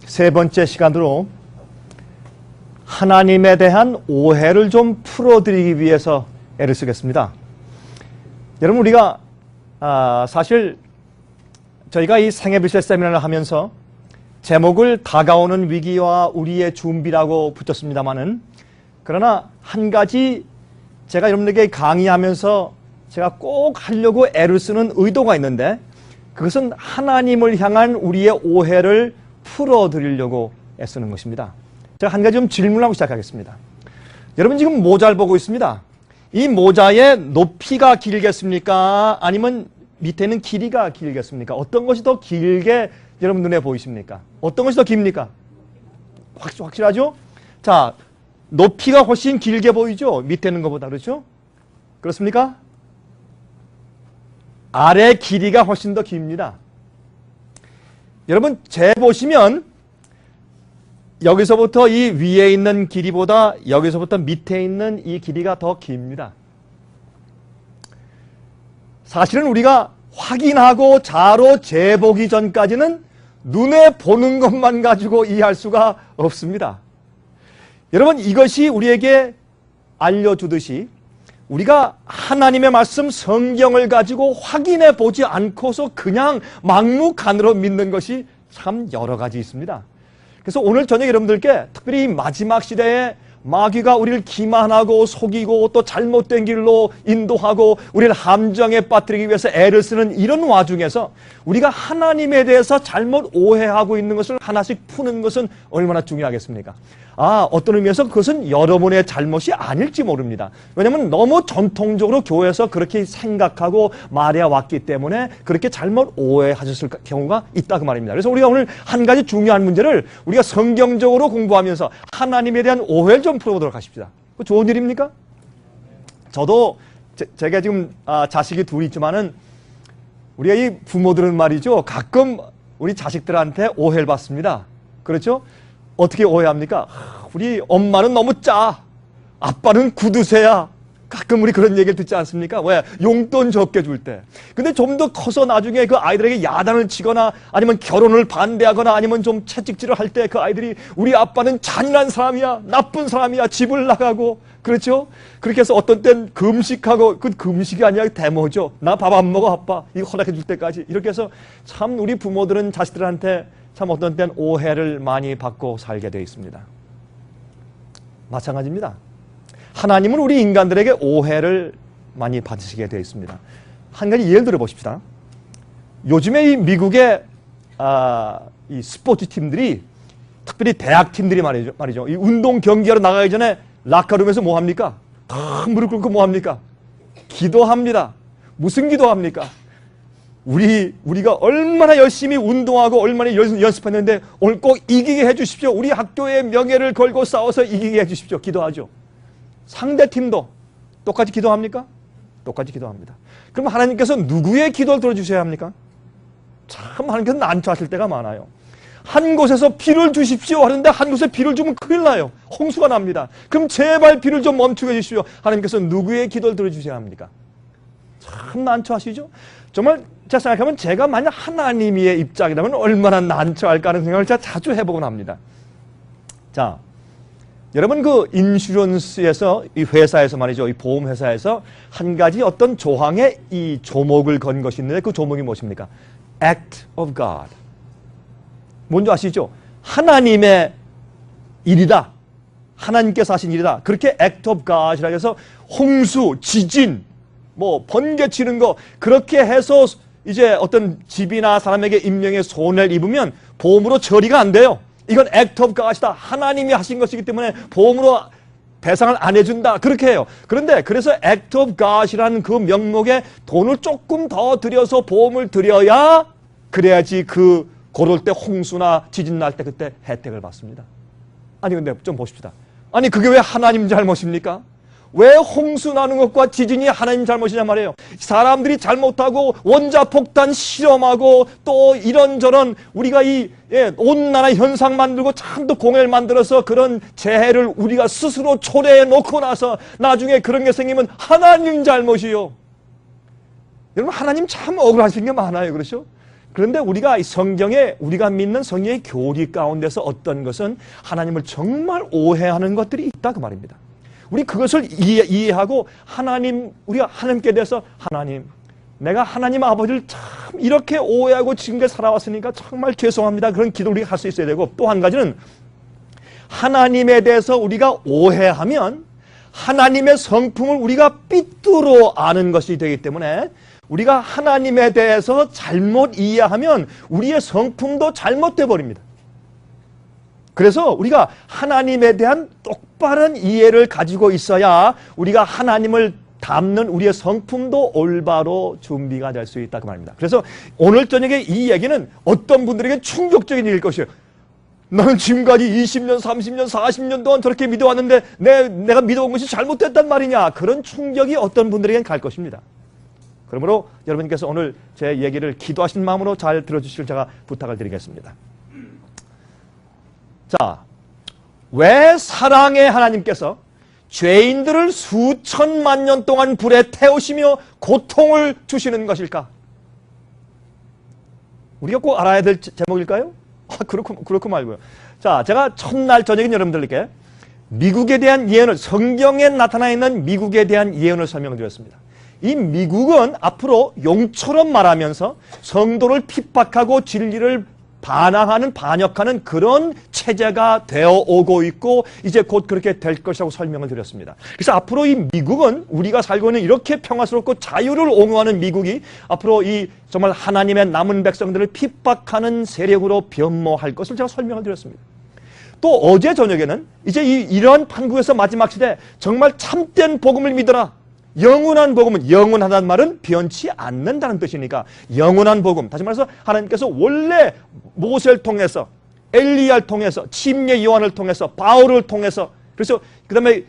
세 번째 시간으로 하나님에 대한 오해를 좀 풀어드리기 위해서 애를 쓰겠습니다. 여러분, 우리가 사실 저희가 이 생애비실 세미나를 하면서 제목을 다가오는 위기와 우리의 준비라고 붙였습니다마는, 그러나 한 가지 제가 여러분들에게 강의하면서 제가 꼭 하려고 애를 쓰는 의도가 있는데, 그것은 하나님을 향한 우리의 오해를 풀어드리려고 애쓰는 것입니다. 제가 한 가지 좀 질문하고 시작하겠습니다. 여러분, 지금 모자를 보고 있습니다. 이 모자의 높이가 길겠습니까? 아니면 밑에 있는 길이가 길겠습니까? 어떤 것이 더 길게 여러분 눈에 보이십니까? 어떤 것이 더 깁니까? 확실하죠? 자, 높이가 훨씬 길게 보이죠? 밑에 있는 것보다. 그렇죠? 그렇습니까? 아래 길이가 훨씬 더 깁니다. 여러분, 재보시면 여기서부터 이 위에 있는 길이보다 여기서부터 밑에 있는 이 길이가 더 깁니다. 사실은 우리가 확인하고 자로 재보기 전까지는 눈에 보는 것만 가지고 이해할 수가 없습니다. 여러분, 이것이 우리에게 알려주듯이 우리가 하나님의 말씀 성경을 가지고 확인해 보지 않고서 그냥 막무가내로 믿는 것이 참 여러 가지 있습니다. 그래서 오늘 저녁 여러분들께 특별히 마지막 시대에 마귀가 우리를 기만하고 속이고 또 잘못된 길로 인도하고 우리를 함정에 빠뜨리기 위해서 애를 쓰는 이런 와중에서 우리가 하나님에 대해서 잘못 오해하고 있는 것을 하나씩 푸는 것은 얼마나 중요하겠습니까? 어떤 의미에서 그것은 여러분의 잘못이 아닐지 모릅니다. 왜냐하면 너무 전통적으로 교회에서 그렇게 생각하고 말해 왔기 때문에 그렇게 잘못 오해하셨을 경우가 있다 그 말입니다. 그래서 우리가 오늘 한 가지 중요한 문제를 우리가 성경적으로 공부하면서 하나님에 대한 오해를 좀 풀어보도록 하십시다. 좋은 일입니까? 저도 제가 지금 자식이 둘이 있지만은 우리가 이 부모들은 말이죠, 가끔 우리 자식들한테 오해를 받습니다. 그렇죠? 어떻게 오해합니까? 우리 엄마는 너무 짜. 아빠는 구두쇠야. 가끔 우리 그런 얘기를 듣지 않습니까? 왜? 용돈 적게 줄 때. 근데 좀 더 커서 나중에 그 아이들에게 야단을 치거나 아니면 결혼을 반대하거나 아니면 좀 채찍질을 할 때 그 아이들이 우리 아빠는 잔인한 사람이야. 나쁜 사람이야. 집을 나가고. 그렇죠? 그렇게 해서 어떤 땐 금식하고, 그 금식이 아니라 데모죠. 나 밥 안 먹어, 아빠. 이거 허락해 줄 때까지. 이렇게 해서 참 우리 부모들은 자식들한테 참 어떤 땐 오해를 많이 받고 살게 되어 있습니다. 마찬가지입니다. 하나님은 우리 인간들에게 오해를 많이 받으시게 되어 있습니다. 한 가지 예를 들어 보십시다. 요즘에 이 미국의 이 스포츠 팀들이, 특별히 대학 팀들이 말이죠. 이 운동 경기하러 나가기 전에 라커룸에서 뭐 합니까? 무릎 꿇고 뭐 합니까? 기도합니다. 무슨 기도합니까? 우리가 얼마나 열심히 운동하고 얼마나 연습했는데 오늘 꼭 이기게 해주십시오. 우리 학교의 명예를 걸고 싸워서 이기게 해주십시오. 기도하죠. 상대팀도 똑같이 기도합니까? 똑같이 기도합니다. 그럼 하나님께서 누구의 기도를 들어주셔야 합니까? 참 하나님께서 난처하실 때가 많아요. 한 곳에서 비를 주십시오 하는데 한 곳에 비를 주면 큰일 나요. 홍수가 납니다. 그럼 제발 비를 좀 멈추게 해주십시오. 하나님께서 누구의 기도를 들어주셔야 합니까? 참 난처하시죠? 정말 제가 생각하면 제가 만약 하나님의 입장이라면 얼마나 난처할까 하는 생각을 제가 자주 해보곤 합니다. 자, 여러분, 그 인슈런스에서, 이 회사에서 말이죠, 이 보험회사에서 한 가지 어떤 조항에 이 조목을 건 것이 있는데 그 조목이 무엇입니까? Act of God. 뭔지 아시죠? 하나님의 일이다. 하나님께서 하신 일이다. 그렇게 Act of God이라고 해서 홍수, 지진, 뭐 번개치는 거, 그렇게 해서 이제 어떤 집이나 사람에게 인명의 손해를 입으면 보험으로 처리가 안 돼요. 이건 Act of God이다. 하나님이 하신 것이기 때문에 보험으로 배상을 안 해준다. 그렇게 해요. 그런데 그래서 Act of God이라는 그 명목에 돈을 조금 더 들여서 보험을 들여야, 그래야지 그럴 때 홍수나 지진 날 때 그때 혜택을 받습니다. 아니 근데 좀 보십시다. 아니 그게 왜 하나님 잘못입니까? 왜 홍수 나는 것과 지진이 하나님 잘못이냐 말이에요. 사람들이 잘못하고 원자폭탄 실험하고 또 이런저런 우리가 온난화 현상 만들고 참 또 공해를 만들어서 그런 재해를 우리가 스스로 초래해 놓고 나서 나중에 그런 게 생기면 하나님 잘못이요. 여러분, 하나님 참 억울하신 게 많아요. 그렇죠? 그런데 우리가 이 성경에, 우리가 믿는 성경의 교리 가운데서 어떤 것은 하나님을 정말 오해하는 것들이 있다 그 말입니다. 우리 그것을 이해하고 우리가 하나님께 대해서 하나님, 내가 하나님 아버지를 참 이렇게 오해하고 지금까지 살아왔으니까 정말 죄송합니다. 그런 기도를 우리가 할 수 있어야 되고, 또 한 가지는 하나님에 대해서 우리가 오해하면 하나님의 성품을 우리가 삐뚤어 아는 것이 되기 때문에 우리가 하나님에 대해서 잘못 이해하면 우리의 성품도 잘못돼 버립니다. 그래서 우리가 하나님에 대한 똑바른 이해를 가지고 있어야 우리가 하나님을 닮는 우리의 성품도 올바로 준비가 될 수 있다 그 말입니다. 그래서 오늘 저녁에 이 얘기는 어떤 분들에게 충격적인 일일 것이에요. 나는 지금까지 20년, 30년, 40년 동안 저렇게 믿어왔는데 내가 믿어온 것이 잘못됐단 말이냐. 그런 충격이 어떤 분들에겐 갈 것입니다. 그러므로 여러분께서 오늘 제 얘기를 기도하신 마음으로 잘 들어주시길 제가 부탁을 드리겠습니다. 자, 왜 사랑의 하나님께서 죄인들을 수천만 년 동안 불에 태우시며 고통을 주시는 것일까? 우리가 꼭 알아야 될 제목일까요? 그렇고 말고요. 자, 제가 첫날 저녁에 여러분들께 미국에 대한 예언을, 성경에 나타나 있는 미국에 대한 예언을 설명드렸습니다. 이 미국은 앞으로 용처럼 말하면서 성도를 핍박하고 진리를 반역하는 그런 체제가 되어 오고 있고 이제 곧 그렇게 될 것이라고 설명을 드렸습니다. 그래서 앞으로 이 미국은 우리가 살고 있는 이렇게 평화스럽고 자유를 옹호하는 미국이 앞으로 이 정말 하나님의 남은 백성들을 핍박하는 세력으로 변모할 것을 제가 설명을 드렸습니다. 또 어제 저녁에는 이제 이러한 판국에서 마지막 시대 정말 참된 복음을 믿어라. 영원한 복음은, 영원하다는 말은 변치 않는다는 뜻이니까 영원한 복음, 다시 말해서 하나님께서 원래 모세를 통해서, 엘리야를 통해서, 침례 요한을 통해서, 바울을 통해서, 그래서 그 다음에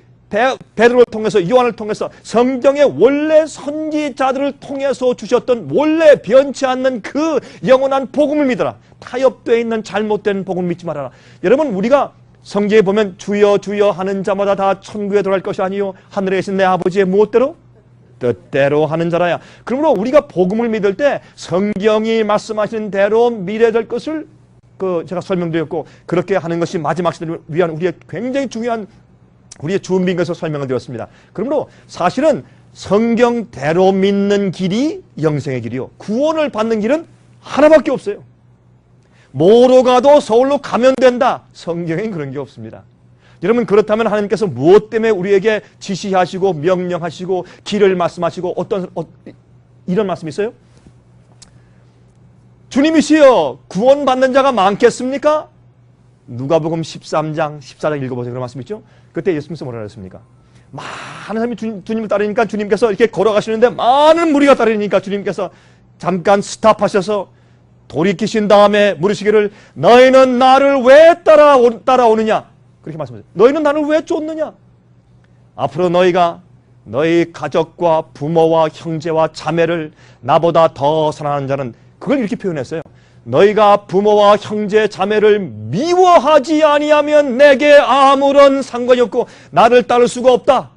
베드로를 통해서, 요한을 통해서 성경의 원래 선지자들을 통해서 주셨던 원래 변치 않는 그 영원한 복음을 믿어라. 타협되어 있는 잘못된 복음을 믿지 말아라. 여러분, 우리가 성경에 보면 주여 주여 하는 자마다 다 천국에 들어갈 것이 아니요 하늘에 계신 내 아버지의 무엇대로? 뜻대로 하는 자라야. 그러므로 우리가 복음을 믿을 때 성경이 말씀하시는 대로 믿어야 될 것을 제가 설명드렸고, 그렇게 하는 것이 마지막 시대를 위한 우리의 굉장히 중요한 우리의 준비인 것을 설명을 드렸습니다. 그러므로 사실은 성경대로 믿는 길이 영생의 길이요, 구원을 받는 길은 하나밖에 없어요. 뭐로 가도 서울로 가면 된다. 성경엔 그런 게 없습니다. 여러분, 그렇다면 하나님께서 무엇 때문에 우리에게 지시하시고 명령하시고 길을 말씀하시고 이런 말씀이 있어요? 주님이시여 구원받는 자가 많겠습니까? 누가복음 13장 14장 읽어보세요. 그런 말씀 있죠? 그때 예수님께서 뭐라 그랬습니까? 많은 사람이 주님을 따르니까 주님께서 이렇게 걸어가시는데 많은 무리가 따르니까 주님께서 잠깐 스탑하셔서 돌이키신 다음에 물으시기를 너희는 나를 왜 따라오느냐? 그렇게 말씀하세요. 너희는 나를 왜 쫓느냐? 앞으로 너희가 너희 가족과 부모와 형제와 자매를 나보다 더 사랑하는 자는, 그걸 이렇게 표현했어요. 너희가 부모와 형제 자매를 미워하지 아니하면 내게 아무런 상관이 없고 나를 따를 수가 없다.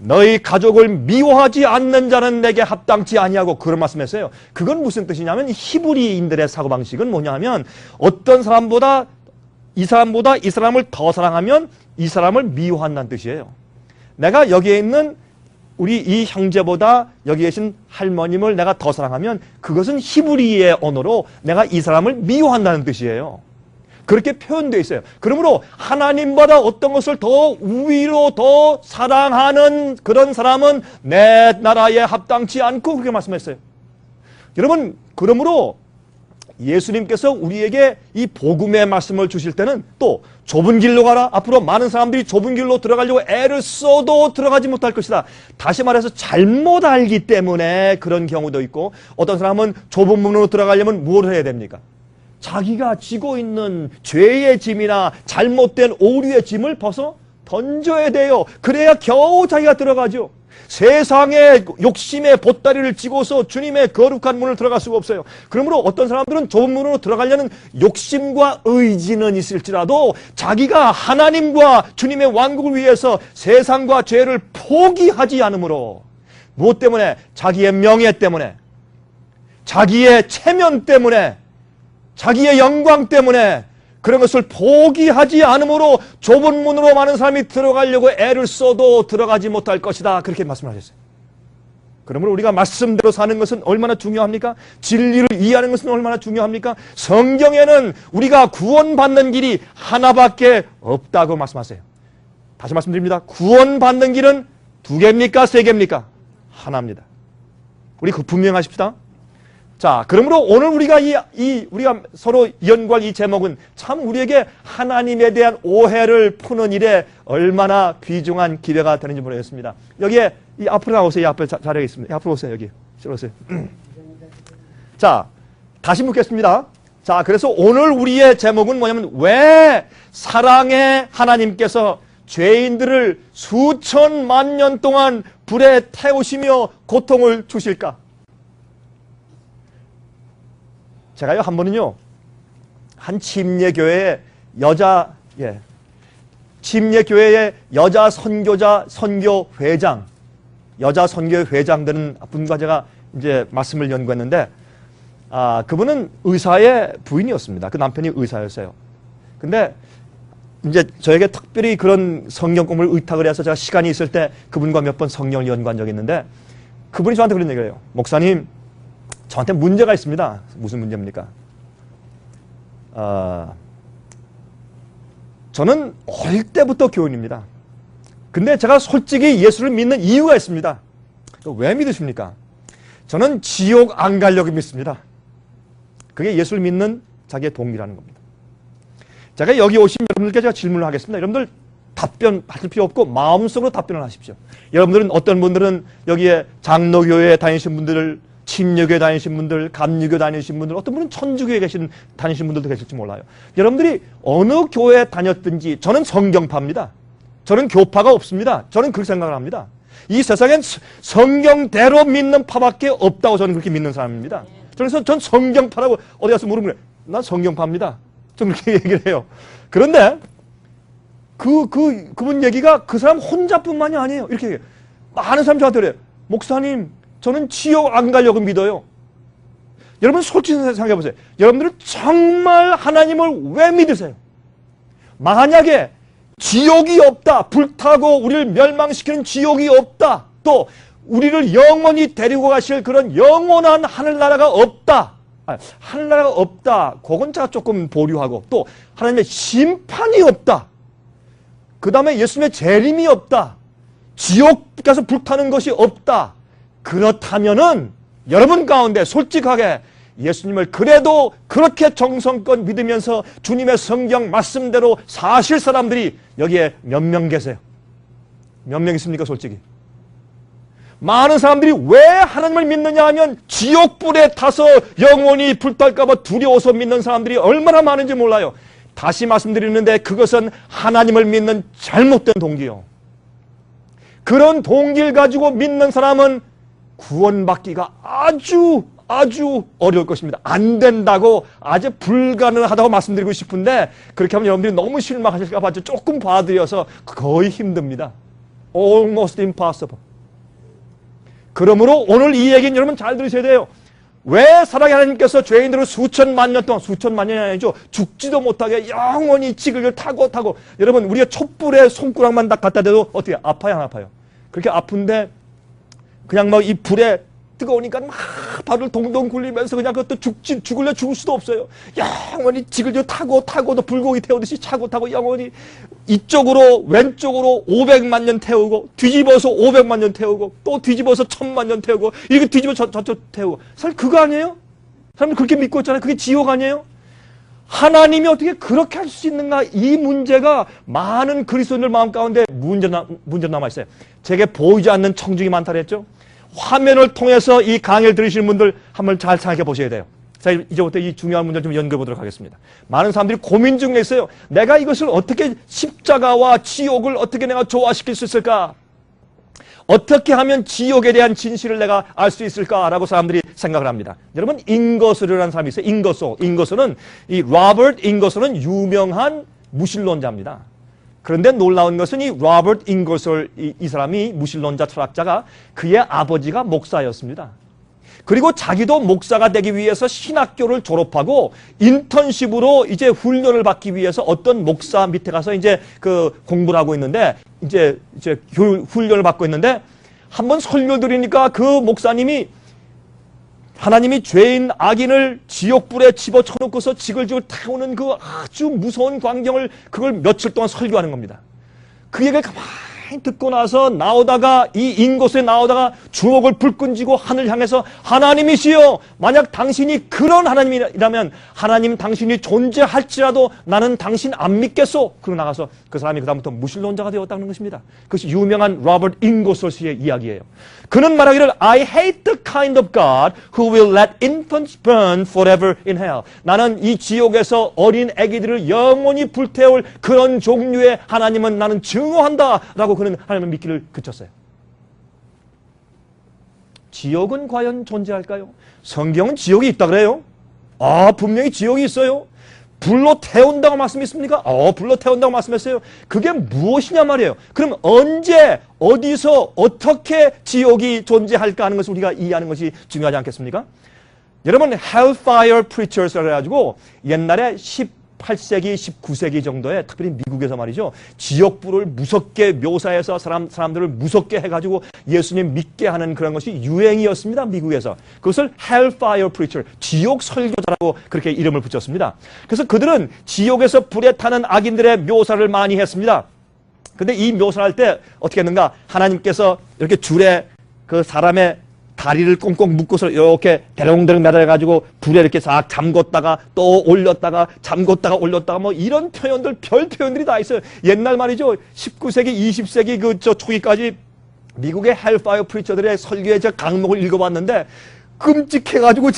너희 가족을 미워하지 않는 자는 내게 합당치 아니하고, 그런 말씀했어요. 그건 무슨 뜻이냐면 히브리인들의 사고방식은 뭐냐면 어떤 사람보다 이 사람을 더 사랑하면 이 사람을 미워한다는 뜻이에요. 내가 여기에 있는 우리 이 형제보다 여기 계신 할머님을 내가 더 사랑하면 그것은 히브리의 언어로 내가 이 사람을 미워한다는 뜻이에요. 그렇게 표현되어 있어요. 그러므로 하나님보다 어떤 것을 더 우위로 더 사랑하는 그런 사람은 내 나라에 합당치 않고, 그렇게 말씀했어요. 여러분, 그러므로 예수님께서 우리에게 이 복음의 말씀을 주실 때는 또 좁은 길로 가라. 앞으로 많은 사람들이 좁은 길로 들어가려고 애를 써도 들어가지 못할 것이다. 다시 말해서 잘못 알기 때문에 그런 경우도 있고, 어떤 사람은 좁은 문으로 들어가려면 무엇을 해야 됩니까? 자기가 지고 있는 죄의 짐이나 잘못된 오류의 짐을 벗어 던져야 돼요. 그래야 겨우 자기가 들어가죠. 세상의 욕심의 보따리를 지고서 주님의 거룩한 문을 들어갈 수가 없어요. 그러므로 어떤 사람들은 좁은 문으로 들어가려는 욕심과 의지는 있을지라도 자기가 하나님과 주님의 왕국을 위해서 세상과 죄를 포기하지 않으므로, 무엇 때문에? 자기의 명예 때문에, 자기의 체면 때문에, 자기의 영광 때문에 그런 것을 포기하지 않으므로 좁은 문으로 많은 사람이 들어가려고 애를 써도 들어가지 못할 것이다. 그렇게 말씀하셨어요. 그러므로 우리가 말씀대로 사는 것은 얼마나 중요합니까? 진리를 이해하는 것은 얼마나 중요합니까? 성경에는 우리가 구원받는 길이 하나밖에 없다고 말씀하세요. 다시 말씀드립니다. 구원받는 길은 2개입니까? 3개입니까? 하나입니다. 우리 그 분명하십시다. 자, 그러므로 오늘 우리가 우리가 서로 연구할 이 제목은 참 우리에게 하나님에 대한 오해를 푸는 일에 얼마나 귀중한 기회가 되는지 모르겠습니다. 여기에 이 앞으로 나오세요. 이 앞에 자리가 있습니다. 앞으로 오세요. 여기. 오세요. 자, 다시 묻겠습니다. 자, 그래서 오늘 우리의 제목은 뭐냐면 왜 사랑의 하나님께서 죄인들을 수천만 년 동안 불에 태우시며 고통을 주실까? 제가요, 한 번은요, 한 침례교회의 침례교회의 여자 선교자, 선교회장, 여자 선교회장 되는 분과 제가 이제 말씀을 연구했는데, 그분은 의사의 부인이었습니다. 그 남편이 의사였어요. 근데 이제 저에게 특별히 그런 성경 공부를 의탁을 해서 제가 시간이 있을 때 그분과 몇 번 성경을 연구한 적이 있는데, 그분이 저한테 그런 얘기를 해요. 목사님, 저한테 문제가 있습니다. 무슨 문제입니까? 저는 어릴 때부터 교인입니다. 근데 제가 솔직히 예수를 믿는 이유가 있습니다. 왜 믿으십니까? 저는 지옥 안 가려고 믿습니다. 그게 예수를 믿는 자기의 동기라는 겁니다. 제가 여기 오신 여러분들께 제가 질문을 하겠습니다. 여러분들 답변 받을 필요 없고 마음속으로 답변을 하십시오. 여러분들은 어떤 분들은 여기에 장로교회에 다니신 분들, 침례교회 다니신 분들, 감리교 다니신 분들, 어떤 분은 천주교에 다니신 분들도 계실지 몰라요. 여러분들이 어느 교회에 다녔든지 저는 성경파입니다. 저는 교파가 없습니다. 저는 그렇게 생각을 합니다. 이 세상엔 성경대로 믿는 파밖에 없다고 저는 그렇게 믿는 사람입니다. 그래서 전 성경파라고 어디 가서 물으면 난 성경파입니다. 좀 그렇게 얘기를 해요. 그런데 그분 얘기가 그 사람 혼자뿐만이 아니에요. 이렇게 얘기해요. 많은 사람이 저한테 그래요. 목사님, 저는 지옥 안 가려고 믿어요. 여러분 솔직히 생각해 보세요. 여러분들은 정말 하나님을 왜 믿으세요? 만약에 지옥이 없다, 불타고 우리를 멸망시키는 지옥이 없다, 또 우리를 영원히 데리고 가실 그런 영원한 하늘나라가 없다, 하늘나라가 없다, 그건 제가 조금 보류하고, 또 하나님의 심판이 없다, 그 다음에 예수님의 재림이 없다, 지옥 가서 불타는 것이 없다, 그렇다면은 여러분 가운데 솔직하게 예수님을 그래도 그렇게 정성껏 믿으면서 주님의 성경 말씀대로 사실 사람들이 여기에 몇 명 계세요? 몇 명 있습니까, 솔직히? 많은 사람들이 왜 하나님을 믿느냐 하면 지옥불에 타서 영원히 불탈까봐 두려워서 믿는 사람들이 얼마나 많은지 몰라요. 다시 말씀드리는데 그것은 하나님을 믿는 잘못된 동기요. 그런 동기를 가지고 믿는 사람은 구원받기가 아주 어려울 것입니다. 안 된다고, 아주 불가능하다고 말씀드리고 싶은데 그렇게 하면 여러분들이 너무 실망하실까 봐 조금 봐드려서 거의 힘듭니다. Almost impossible. 그러므로 오늘 이 얘기는 여러분 잘 들으셔야 돼요. 왜 사랑의 하나님께서 죄인들을 수천만 년 동안, 수천만 년이 아니죠, 죽지도 못하게 영원히 지글을 타고 여러분 우리가 촛불에 손가락만 딱 갖다 대도 어떻게 아파요, 안 아파요? 그렇게 아픈데 그냥 막 이 불에 뜨거우니까 막 발을 동동 굴리면서 그냥 그것도 죽을 수도 없어요. 영원히 지글지글 타고도 불고기 태우듯이 타고 영원히 이쪽으로 왼쪽으로 500만 년 태우고 뒤집어서 500만 년 태우고 또 뒤집어서 1000만 년 태우고 이렇게 뒤집어서 저쪽 태우고. 사실 그거 아니에요? 사람들 그렇게 믿고 있잖아요. 그게 지옥 아니에요? 하나님이 어떻게 그렇게 할 수 있는가? 이 문제가 많은 그리스도인들 마음 가운데 문제 남아있어요. 제게 보이지 않는 청중이 많다 그랬죠? 화면을 통해서 이 강의를 들으시는 분들 한번 잘 생각해 보셔야 돼요. 자, 이제부터 이 중요한 문제를 좀 연구해 보도록 하겠습니다. 많은 사람들이 고민 중에 있어요. 내가 이것을 어떻게 십자가와 지옥을 어떻게 내가 조화시킬 수 있을까? 어떻게 하면 지옥에 대한 진실을 내가 알 수 있을까라고 사람들이 생각을 합니다. 여러분, 잉거스르라는 사람이 있어요. 잉거스는 이 로버트 잉거스는 유명한 무신론자입니다. 그런데 놀라운 것은 이 로버트 잉거솔 이 사람이 무신론자 철학자가 그의 아버지가 목사였습니다. 그리고 자기도 목사가 되기 위해서 신학교를 졸업하고 인턴십으로 이제 훈련을 받기 위해서 어떤 목사 밑에 가서 이제 그 공부를 하고 있는데 이제 훈련을 받고 있는데 한번 설교 드리니까 그 목사님이 하나님이 죄인 악인을 지옥불에 집어쳐놓고서 지글지글 태우는 그 아주 무서운 광경을 그걸 며칠 동안 설교하는 겁니다. 그 얘기를 가만히 듣고 나서 나오다가 이 인곳에 나오다가 주먹을 불끈 쥐고 하늘 향해서 하나님이시여 만약 당신이 그런 하나님이라면 하나님 당신이 존재할지라도 나는 당신 안 믿겠소. 그러고 나가서 그 사람이 그다음부터 무신론자가 되었다는 것입니다. 그것이 유명한 로버트 잉고솔스의 이야기예요. 그는 말하기를 I hate the kind of God who will let infants burn forever in hell. 나는 이 지옥에서 어린 아기들을 영원히 불태울 그런 종류의 하나님은 나는 증오한다 라고 그는 하나님을 믿기를 그쳤어요. 지옥은 과연 존재할까요? 성경은 지옥이 있다 그래요? 분명히 지옥이 있어요. 불로 태운다고 말씀했습니까? 불로 태운다고 말씀했어요. 그게 무엇이냐 말이에요. 그럼 언제, 어디서, 어떻게 지옥이 존재할까 하는 것을 우리가 이해하는 것이 중요하지 않겠습니까? 여러분, Hellfire Preachers라고 해가지고 옛날에 18세기, 19세기 정도에 특별히 미국에서 말이죠. 지옥불을 무섭게 묘사해서 사람들을 무섭게 해가지고 예수님 믿게 하는 그런 것이 유행이었습니다. 미국에서. 그것을 Hellfire Preacher, 지옥 설교자라고 그렇게 이름을 붙였습니다. 그래서 그들은 지옥에서 불에 타는 악인들의 묘사를 많이 했습니다. 근데 이 묘사를 할 때 어떻게 했는가? 하나님께서 이렇게 줄에 그 사람의 다리를 꽁꽁 묶고서 이렇게 대롱대롱 매달아가지고 불에 이렇게 싹 잠궜다가 또 올렸다가 잠궜다가 올렸다가 뭐 이런 표현들, 별 표현들이 다 있어요. 옛날 말이죠. 19세기, 20세기 그 초기까지 미국의 헬파이어 프리처들의 설교의 저 강목을 읽어봤는데 끔찍해가지고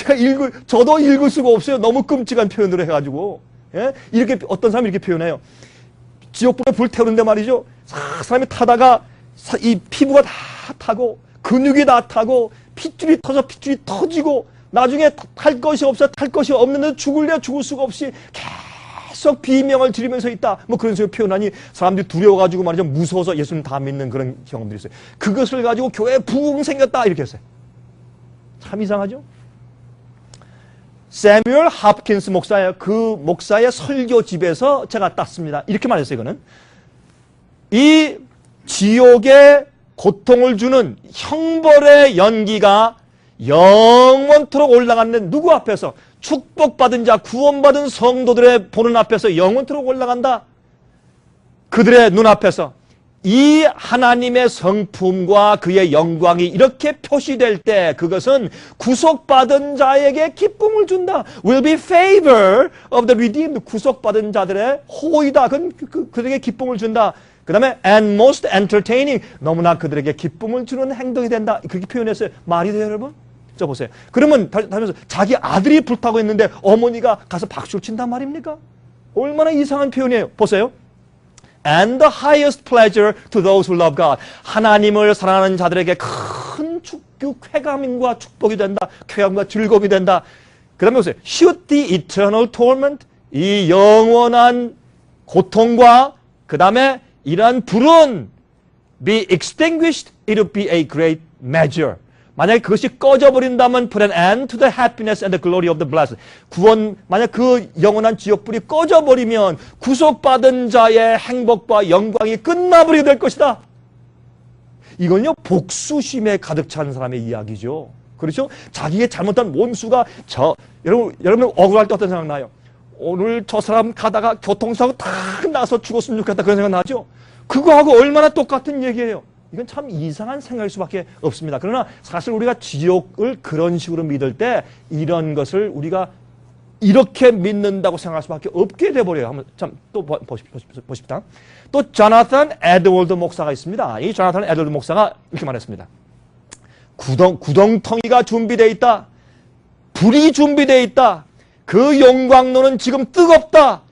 저도 읽을 수가 없어요. 너무 끔찍한 표현들을 해가지고. 예? 이렇게 어떤 사람이 이렇게 표현해요. 지옥불에 불 태우는데 말이죠. 사람이 타다가 이 피부가 다 타고 근육이 다 타고 핏줄이 터지고 나중에 탈 것이 없어 탈 것이 없는데 죽을래 죽을 수가 없이 계속 비명을 지르면서 있다. 뭐 그런 식으로 표현하니 사람들이 두려워가지고 말이죠. 무서워서 예수님 다 믿는 그런 경험들이 있어요. 그것을 가지고 교회에 부흥 생겼다 이렇게 했어요. 참 이상하죠? 세뮤얼 합킨스 목사예요. 그 목사의 설교집에서 제가 땄습니다. 이렇게 말했어요. 이거는 이 지옥의 고통을 주는 형벌의 연기가 영원토록 올라가는데 누구 앞에서? 축복받은 자, 구원받은 성도들의 보는 앞에서 영원토록 올라간다. 그들의 눈앞에서 이 하나님의 성품과 그의 영광이 이렇게 표시될 때 그것은 구속받은 자에게 기쁨을 준다. Will be favor of the redeemed. 구속받은 자들의 호의다. 그들에게 기쁨을 준다. 그 다음에 and most entertaining. 너무나 그들에게 기쁨을 주는 행동이 된다. 그렇게 표현했어요. 말이 돼요, 여러분? 저 보세요. 그러면 다면서 자기 아들이 불타고 있는데 어머니가 가서 박수를 친단 말입니까? 얼마나 이상한 표현이에요. 보세요. And the highest pleasure to those who love God. 하나님을 사랑하는 자들에게 큰 쾌감과 축복이 된다. 쾌감과 즐거움이 된다. 그 다음에 보세요. Should the eternal torment. 이 영원한 고통과 그 다음에 이러한 불은 be extinguished, it would be a great measure. 만약에 그것이 꺼져버린다면 put an end to the happiness and the glory of the blessed. 만약 그 영원한 지옥불이 꺼져버리면 구속받은 자의 행복과 영광이 끝나버리게 될 것이다. 이건요, 복수심에 가득 찬 사람의 이야기죠. 그렇죠? 자기의 잘못한 원수가 여러분 억울할 때 어떤 생각 나요? 오늘 저 사람 가다가 교통사고 탁 나서 죽었으면 좋겠다 그런 생각 나죠? 그거하고 얼마나 똑같은 얘기예요. 이건 참 이상한 생각일 수밖에 없습니다. 그러나 사실 우리가 지옥을 그런 식으로 믿을 때 이런 것을 우리가 이렇게 믿는다고 생각할 수밖에 없게 돼버려요. 한번 참 또 보십시다. 또 조나탄 에드월드 목사가 있습니다. 이 조나탄 에드월드 목사가 이렇게 말했습니다. 구덩텅이가 준비되어 있다. 불이 준비되어 있다. 그 영광로는 지금 뜨겁다.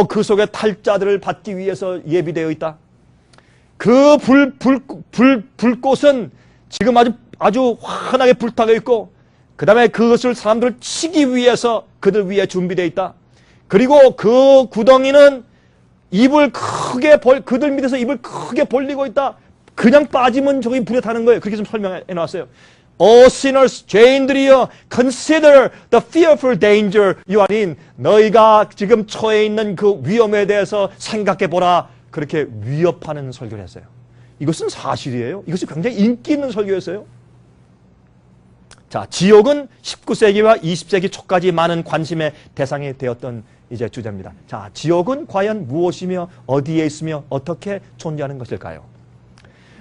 그 속에 탈자들을 받기 위해서 예비되어 있다. 그 불꽃은 지금 아주 환하게 불타고 있고, 그 다음에 그것을 사람들을 치기 위해서 그들 위에 준비되어 있다. 그리고 그 구덩이는 그들 밑에서 입을 크게 벌리고 있다. 그냥 빠지면 저기 불에 타는 거예요. 그렇게 좀 설명해 놨어요. O sinners, 죄인들이여, consider the fearful danger you are in. 너희가 지금 처해 있는 그 위험에 대해서 생각해보라. 그렇게 위협하는 설교를 했어요. 이것은 사실이에요. 이것이 굉장히 인기 있는 설교였어요. 자, 지옥은 19세기와 20세기 초까지 많은 관심의 대상이 되었던 이제 주제입니다. 자, 지옥은 과연 무엇이며 어디에 있으며 어떻게 존재하는 것일까요?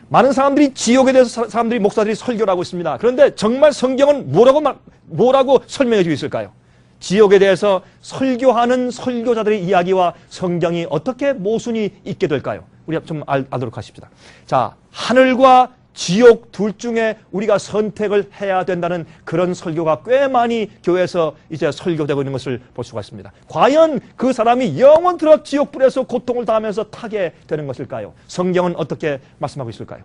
많은 사람들이 지옥에 대해서 목사들이 설교를 하고 있습니다. 그런데 정말 성경은 뭐라고 설명해 주고 있을까요? 지옥에 대해서 설교하는 설교자들의 이야기와 성경이 어떻게 모순이 있게 될까요? 우리가 좀 알도록 하십시다. 자, 하늘과 지옥 둘 중에 우리가 선택을 해야 된다는 그런 설교가 꽤 많이 교회에서 이제 설교되고 있는 것을 볼 수가 있습니다. 과연 그 사람이 영원토록 지옥불에서 고통을 당하면서 타게 되는 것일까요? 성경은 어떻게 말씀하고 있을까요?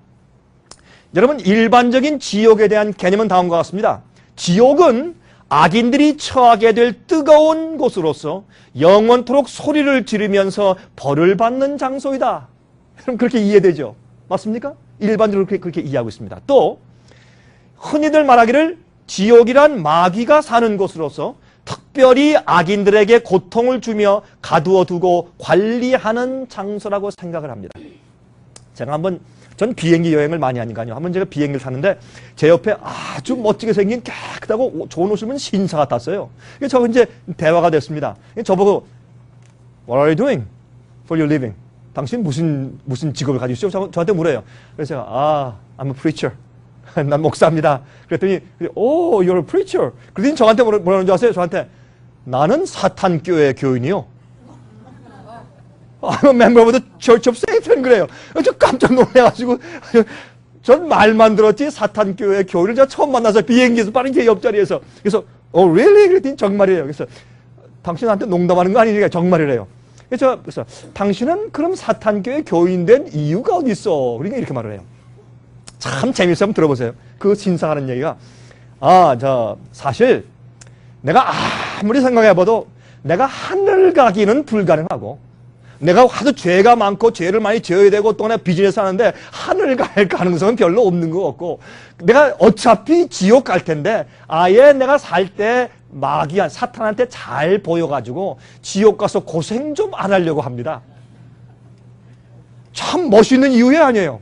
여러분, 일반적인 지옥에 대한 개념은 다음과 같습니다. 지옥은 악인들이 처하게 될 뜨거운 곳으로서 영원토록 소리를 지르면서 벌을 받는 장소이다. 여러분, 그렇게 이해되죠? 맞습니까? 일반적으로 그렇게 이해하고 있습니다. 또 흔히들 말하기를 지옥이란 마귀가 사는 곳으로서 특별히 악인들에게 고통을 주며 가두어 두고 관리하는 장소라고 생각을 합니다. 제가 전 비행기 여행을 많이 하니까요. 한번 제가 비행기를 탔는데 제 옆에 아주 멋지게 생긴 깨끗하고 좋은 옷을 입은 신사가 탔어요. 저 이제 대화가 됐습니다. 저보고 What are you doing for your living? 당신 무슨 직업을 가지고 있어요? 저한테 물어요. 그래서 제가 I'm a preacher. 난 목사입니다. 그랬더니 Oh, you're a preacher. 그랬더니 저한테 뭐라는 줄 아세요? 저한테 나는 사탄교회 교인이요. I'm a member of the Church of Satan. 그래요. 저 깜짝 놀라가지고 전 말만 들었지 사탄교회 교인을 제가 처음 만나서 비행기에서 빠른 제 옆자리에서 그래서 Oh, really? 그랬더니 정말이에요. 그래서 당신한테 농담하는 거 아니니까 정말이래요. 그래서 당신은 그럼 사탄교회 교인된 이유가 어디 있어? 그러니까 이렇게 말을 해요. 참 재밌어요. 한번 들어보세요. 그 신사가 하는 얘기가 사실 내가 아무리 생각해봐도 내가 하늘 가기는 불가능하고 내가 하도 죄가 많고 죄를 많이 지어야 되고 또 내가 비즈니스 하는데 하늘 갈 가능성은 별로 없는 것 같고 내가 어차피 지옥 갈 텐데 아예 내가 살 때 마귀한 사탄한테 잘 보여가지고 지옥 가서 고생 좀 안 하려고 합니다. 참 멋있는 이유에 아니에요.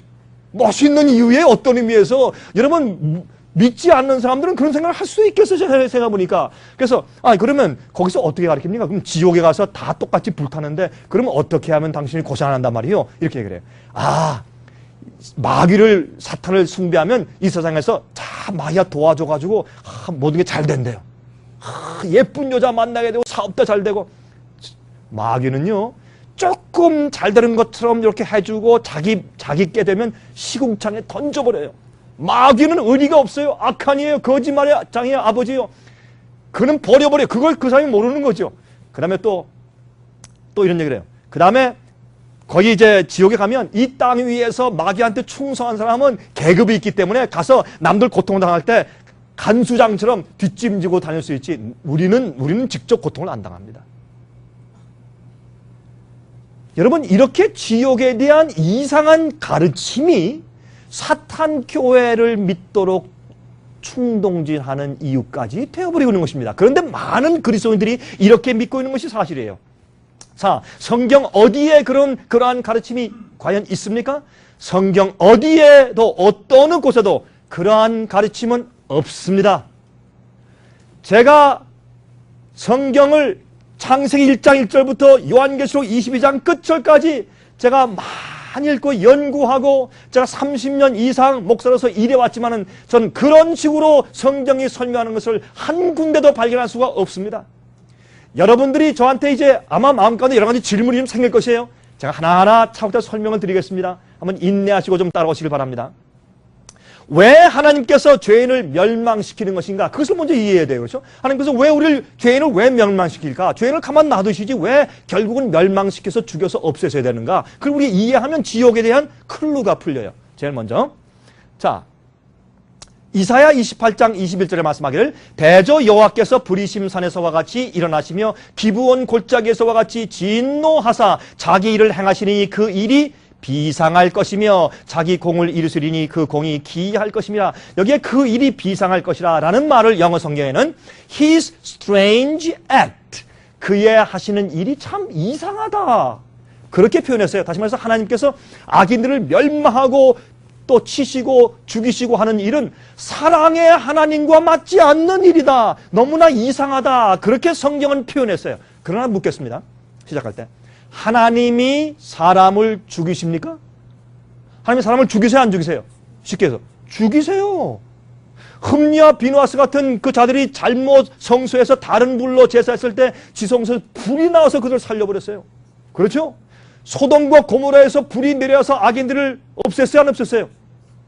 멋있는 이유에 어떤 의미에서 여러분 믿지 않는 사람들은 그런 생각을 할 수 있겠어요. 제가 생각해보니까. 그래서 그러면 거기서 어떻게 가르칩니까? 그럼 지옥에 가서 다 똑같이 불타는데 그러면 어떻게 하면 당신이 고생 안 한단 말이에요? 이렇게 얘기를 해요. 마귀를 사탄을 숭배하면 이 세상에서 다 마귀가 도와줘가지고 모든 게 잘 된대요. 예쁜 여자 만나게 되고 사업도 잘 되고 마귀는요 조금 잘 되는 것처럼 이렇게 해주고 자기 게 되면 시궁창에 던져버려요. 마귀는 의리가 없어요. 악한이에요. 거짓말의 장이에요. 아버지요. 그는 버려버려요. 그걸 그 사람이 모르는 거죠. 그 다음에 또 이런 얘기를 해요. 그 다음에 거기 이제 지옥에 가면 이 땅 위에서 마귀한테 충성한 사람은 계급이 있기 때문에 가서 남들 고통을 당할 때 간수장처럼 뒷짐지고 다닐 수 있지 우리는 직접 고통을 안 당합니다. 여러분 이렇게 지옥에 대한 이상한 가르침이 사탄 교회를 믿도록 충동질하는 이유까지 되어버리고 있는 것입니다. 그런데 많은 그리스도인들이 이렇게 믿고 있는 것이 사실이에요. 자, 성경 어디에 그러한 가르침이 과연 있습니까? 성경 어디에도 어떤 곳에도 그러한 가르침은 없습니다. 제가 성경을 창세기 1장 1절부터 요한계시록 22장 끝절까지 제가 많이 읽고 연구하고 제가 30년 이상 목사로서 일해왔지만은 전 그런 식으로 성경이 설명하는 것을 한 군데도 발견할 수가 없습니다. 여러분들이 저한테 이제 아마 마음가운데 여러 가지 질문이 좀 생길 것이에요. 제가 하나하나 차곡차곡 설명을 드리겠습니다. 한번 인내하시고 좀 따라오시길 바랍니다. 왜 하나님께서 죄인을 멸망시키는 것인가? 그것을 먼저 이해해야 돼요. 그렇죠? 하나님께서 왜 죄인을 왜 멸망시킬까? 죄인을 가만 놔두시지 왜 결국은 멸망시켜서 죽여서 없애셔야 되는가? 그걸 우리 이해하면 지옥에 대한 클루가 풀려요. 제일 먼저. 자, 이사야 28장 21절에 말씀하기를 대저 여호와께서 브리심산에서와 같이 일어나시며 기브온 골짜기에서와 같이 진노하사 자기 일을 행하시니 그 일이 비상할 것이며 자기 공을 이루시리니 그 공이 기이할 것이니라. 여기에 그 일이 비상할 것이라 라는 말을 영어 성경에는 His strange act, 그의 하시는 일이 참 이상하다, 그렇게 표현했어요. 다시 말해서 하나님께서 악인들을 멸망하고 또 치시고 죽이시고 하는 일은 사랑의 하나님과 맞지 않는 일이다, 너무나 이상하다, 그렇게 성경은 표현했어요. 그러나 묻겠습니다. 시작할 때 하나님이 사람을 죽이십니까? 하나님이 사람을 죽이세요, 안 죽이세요? 쉽게 해서 죽이세요. 흠리와 비누아스 같은 그 자들이 잘못 성소에서 다른 불로 제사했을 때 지성소에서 불이 나와서 그들을 살려버렸어요. 그렇죠? 소돔과 고모라에서 불이 내려와서 악인들을 없앴어요, 안 없앴어요?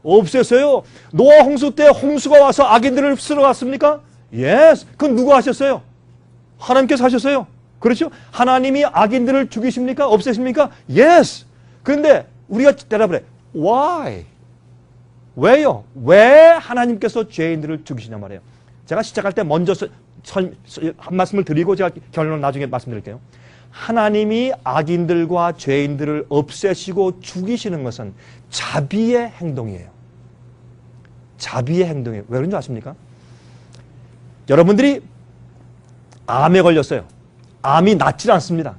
없앴어요. 노아 홍수 때 홍수가 와서 악인들을 쓸어갔습니까? 예스. 그건 누가 하셨어요? 하나님께서 하셨어요. 그렇죠? 하나님이 악인들을 죽이십니까? 없애십니까? 예스. 그런데 우리가 대답을 해. Why? 왜요? 왜 하나님께서 죄인들을 죽이시냐 말이에요. 제가 시작할 때 먼저 한 말씀을 드리고 제가 결론을 나중에 말씀드릴게요. 하나님이 악인들과 죄인들을 없애시고 죽이시는 것은 자비의 행동이에요. 자비의 행동이에요. 왜 그런지 아십니까? 여러분들이 암에 걸렸어요. 암이 낫질 않습니다.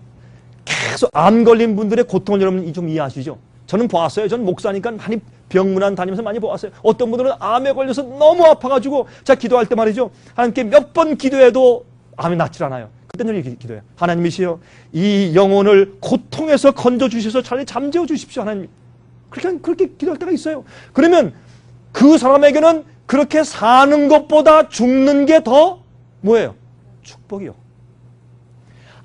계속 암 걸린 분들의 고통을 여러분 좀 이해하시죠? 저는 보았어요. 저는 목사니까 많이 병문안 다니면서 많이 보았어요. 어떤 분들은 암에 걸려서 너무 아파가지고 제가 기도할 때 말이죠, 하나님께 몇 번 기도해도 암이 낫질 않아요. 그때는 이렇게 기도해요. 하나님이시여, 이 영혼을 고통에서 건져주셔서 차라리 잠재워 주십시오, 하나님. 그렇게 기도할 때가 있어요. 그러면 그 사람에게는 그렇게 사는 것보다 죽는 게 더 뭐예요? 축복이요.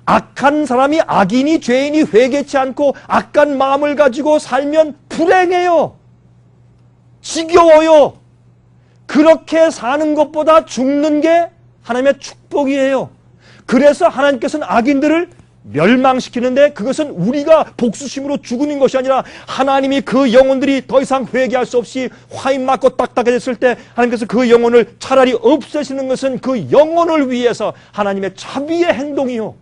악한 사람이, 악인이, 죄인이 회개치 않고 악한 마음을 가지고 살면 불행해요. 지겨워요. 그렇게 사는 것보다 죽는 게 하나님의 축복이에요. 그래서 하나님께서는 악인들을 멸망시키는데 그것은 우리가 복수심으로 죽는 것이 아니라 하나님이 그 영혼들이 더 이상 회개할 수 없이 화인 맞고 딱딱해졌을 때 하나님께서 그 영혼을 차라리 없애시는 것은 그 영혼을 위해서 하나님의 자비의 행동이요.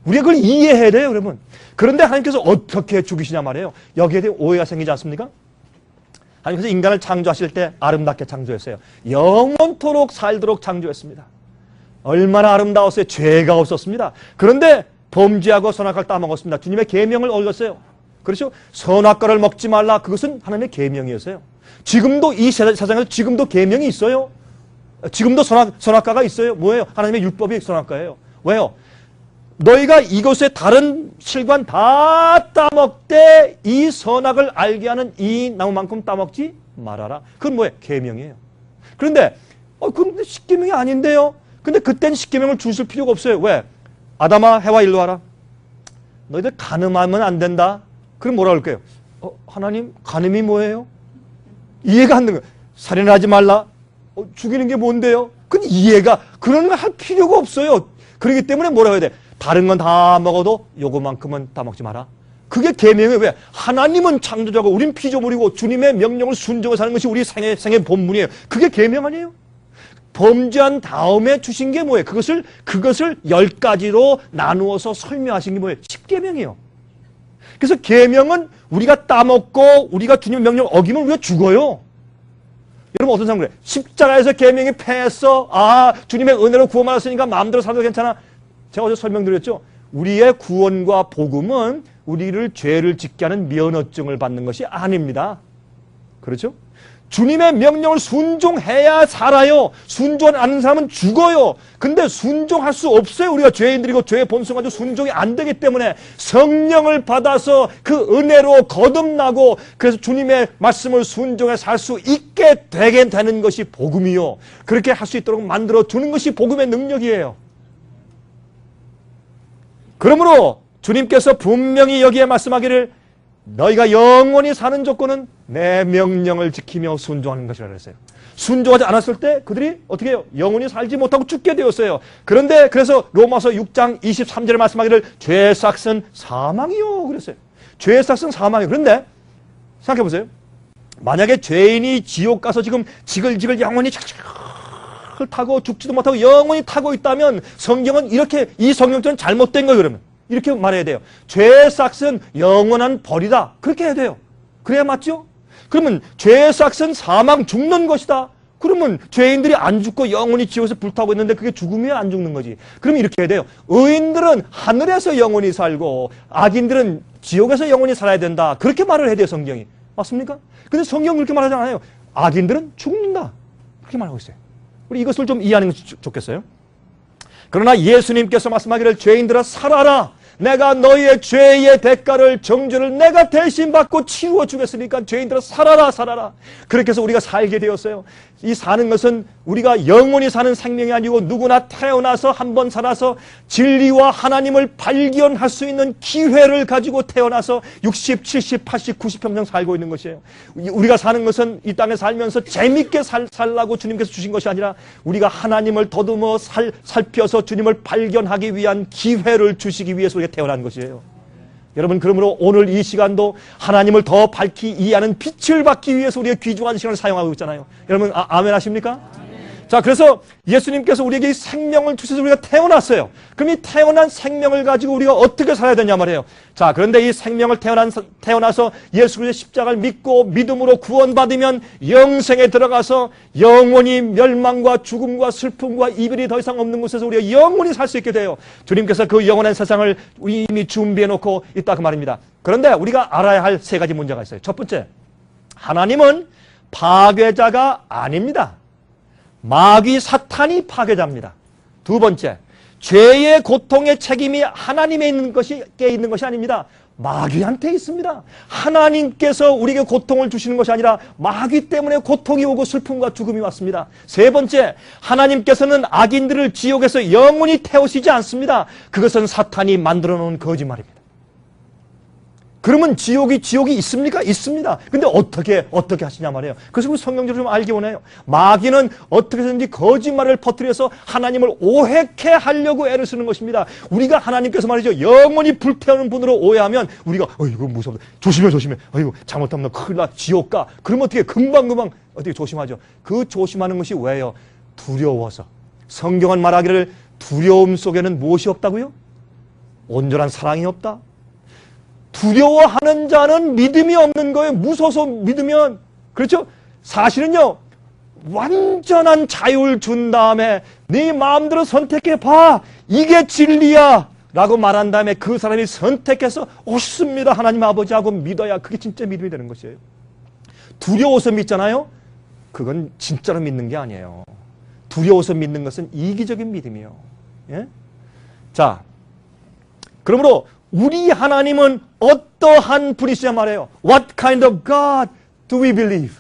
우리가 그걸 이해해야 돼요, 여러분. 그런데 하나님께서 어떻게 죽이시냐 말이에요. 여기에 대해 오해가 생기지 않습니까? 하나님께서 인간을 창조하실 때 아름답게 창조했어요. 영원토록 살도록 창조했습니다. 얼마나 아름다웠어요. 죄가 없었습니다. 그런데 범죄하고 선악과를 따먹었습니다. 주님의 계명을 어겼어요. 그렇죠? 선악과를 먹지 말라. 그것은 하나님의 계명이었어요. 지금도 이 세상에서 지금도 계명이 있어요. 지금도 선악과가 있어요. 뭐예요? 하나님의 율법이 선악과예요. 왜요? 너희가 이곳의 다른 실관 다 따먹되 이 선악을 알게 하는 이 나무만큼 따먹지 말아라. 그건 뭐예요? 계명이에요. 그런데 그건 십계명이 아닌데요. 근데 그땐 십계명을 주실 필요가 없어요. 왜? 아담아, 해와 일로 와라. 너희들 간음하면 안 된다. 그럼 뭐라 그럴까요? 하나님, 간음이 뭐예요? 이해가 안 되는 거예요. 살인하지 말라. 죽이는 게 뭔데요? 그건 이해가, 그런 거 할 필요가 없어요. 그렇기 때문에 뭐라고 해야 돼? 다른 건 다 먹어도 요거만큼은 다 먹지 마라. 그게 계명이에요. 왜? 하나님은 창조자고 우린 피조물이고 주님의 명령을 순종해 사는 것이 우리 생의 본분이에요. 그게 계명 아니에요? 범죄한 다음에 주신 게 뭐예요? 그것을 10가지로 나누어서 설명하신 게 뭐예요? 십계명이에요. 그래서 계명은 우리가 따먹고 우리가 주님의 명령을 어기면 우리가 죽어요. 여러분 어떤 생각을 해요? 십자가에서 계명이 패했어. 주님의 은혜로 구원받았으니까 마음대로 살아도 괜찮아. 제가 어제 설명드렸죠. 우리의 구원과 복음은 우리를 죄를 짓게 하는 면허증을 받는 것이 아닙니다. 그렇죠? 주님의 명령을 순종해야 살아요. 순종 않는 사람은 죽어요. 근데 순종할 수 없어요. 우리가 죄인들이고 죄의 본성 가지고 순종이 안 되기 때문에 성령을 받아서 그 은혜로 거듭나고 그래서 주님의 말씀을 순종해 살 수 있게 되게 되는 것이 복음이요. 그렇게 할 수 있도록 만들어 두는 것이 복음의 능력이에요. 그러므로 주님께서 분명히 여기에 말씀하기를 너희가 영원히 사는 조건은 내 명령을 지키며 순종하는 것이라 그랬어요. 순종하지 않았을 때 그들이 어떻게 해요? 영원히 살지 못하고 죽게 되었어요. 그런데 그래서 로마서 6장 23절에 말씀하기를 죄의 삭은 사망이요 그랬어요. 죄의 삭은 사망이요. 그런데 생각해 보세요. 만약에 죄인이 지옥 가서 지금 지글지글 영원히 타고 죽지도 못하고 영원히 타고 있다면 성경은 이렇게 이 성경처럼 잘못된 거예요. 그러면 이렇게 말해야 돼요. 죄의 삭은 영원한 벌이다. 그렇게 해야 돼요. 그래야 맞죠? 그러면 죄의 삭은 사망, 죽는 것이다. 그러면 죄인들이 안 죽고 영원히 지옥에서 불타고 있는데 그게 죽으면 안 죽는 거지. 그러면 이렇게 해야 돼요. 의인들은 하늘에서 영원히 살고 악인들은 지옥에서 영원히 살아야 된다. 그렇게 말을 해야 돼요, 성경이. 맞습니까? 근데 성경은 그렇게 말하지 않아요. 악인들은 죽는다. 그렇게 말하고 있어요. 우리 이것을 좀 이해하는 것이 좋겠어요. 그러나 예수님께서 말씀하기를 죄인들아 살아라. 내가 너희의 죄의 대가를 정죄를 내가 대신 받고 치루어 주겠으니까 죄인들아 살아라 살아라. 그렇게 해서 우리가 살게 되었어요. 이 사는 것은 우리가 영원히 사는 생명이 아니고 누구나 태어나서 한번 살아서 진리와 하나님을 발견할 수 있는 기회를 가지고 태어나서 60, 70, 80, 90평생 살고 있는 것이에요. 우리가 사는 것은 이 땅에 살면서 재밌게 살라고 주님께서 주신 것이 아니라 우리가 하나님을 더듬어 살펴서 주님을 발견하기 위한 기회를 주시기 위해서 우리가 태어난 것이에요. 여러분, 그러므로 오늘 이 시간도 하나님을 더 밝히 이해하는 빛을 받기 위해서 우리가 귀중한 시간을 사용하고 있잖아요. 여러분, 아멘 하십니까? 자, 그래서 예수님께서 우리에게 이 생명을 주셔서 우리가 태어났어요. 그럼 이 태어난 생명을 가지고 우리가 어떻게 살아야 되냐 말이에요. 자, 그런데 이 생명을 태어나서 예수 그리스도의 십자가를 믿고 믿음으로 구원받으면 영생에 들어가서 영원히 멸망과 죽음과 슬픔과 이별이 더 이상 없는 곳에서 우리가 영원히 살 수 있게 돼요. 주님께서 그 영원한 세상을 우리 이미 준비해 놓고 있다 그 말입니다. 그런데 우리가 알아야 할 세 가지 문제가 있어요. 첫 번째, 하나님은 파괴자가 아닙니다. 마귀 사탄이 파괴자입니다. 두 번째, 죄의 고통의 책임이 하나님에 있는 것이 아닙니다. 마귀한테 있습니다. 하나님께서 우리에게 고통을 주시는 것이 아니라 마귀 때문에 고통이 오고 슬픔과 죽음이 왔습니다. 세 번째, 하나님께서는 악인들을 지옥에서 영원히 태우시지 않습니다. 그것은 사탄이 만들어 놓은 거짓말입니다. 그러면 지옥이 있습니까? 있습니다. 근데 어떻게 하시냐 말이에요. 그래서 우리 성경적으로 좀 알기 원해요. 마귀는 어떻게 해서든지 거짓말을 퍼뜨려서 하나님을 오해케 하려고 애를 쓰는 것입니다. 우리가 하나님께서 말이죠, 영원히 불태우는 분으로 오해하면 우리가 이거 무섭다. 조심해. 잘못하면 큰일 나. 지옥 가. 그러면 어떻게 금방 어떻게 조심하죠. 그 조심하는 것이 왜요? 두려워서. 성경은 말하기를 두려움 속에는 무엇이 없다고요? 온전한 사랑이 없다. 두려워하는 자는 믿음이 없는 거예요. 무서워서 믿으면. 그렇죠? 사실은요, 완전한 자유를 준 다음에 네 마음대로 선택해봐. 이게 진리야. 라고 말한 다음에 그 사람이 선택해서 옳습니다. 하나님 아버지하고 믿어야 그게 진짜 믿음이 되는 것이에요. 두려워서 믿잖아요. 그건 진짜로 믿는 게 아니에요. 두려워서 믿는 것은 이기적인 믿음이에요. 예? 자, 그러므로 우리 하나님은 어떠한 분이시냐 말이에요. What kind of God do we believe?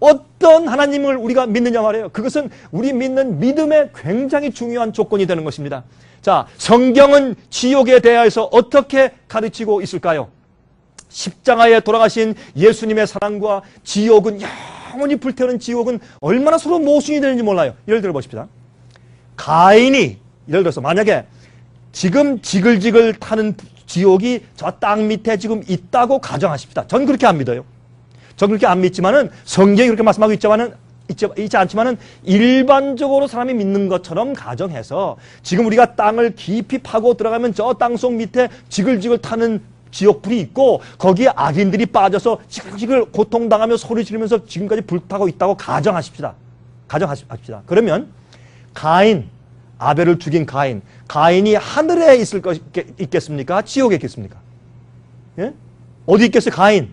어떤 하나님을 우리가 믿느냐 말이에요. 그것은 우리 믿는 믿음의 굉장히 중요한 조건이 되는 것입니다. 자, 성경은 지옥에 대하여서 어떻게 가르치고 있을까요? 십자가에 돌아가신 예수님의 사랑과 지옥은, 영원히 불태우는 지옥은 얼마나 서로 모순이 되는지 몰라요. 예를 들어 보십시다. 가인이, 예를 들어서 만약에 지금 지글지글 타는 지옥이 저 땅 밑에 지금 있다고 가정하십시다. 전 그렇게 안 믿어요. 전 그렇게 안 믿지만은 성경이 그렇게 말씀하고 있지 않지만은 일반적으로 사람이 믿는 것처럼 가정해서 지금 우리가 땅을 깊이 파고 들어가면 저 땅속 밑에 지글지글 타는 지옥불이 있고 거기에 악인들이 빠져서 지글지글 고통당하며 소리 지르면서 지금까지 불타고 있다고 가정하십시다. 그러면 가인, 아벨을 죽인 가인이 하늘에 있겠습니까? 지옥에 있겠습니까? 예? 어디 있겠어요? 가인?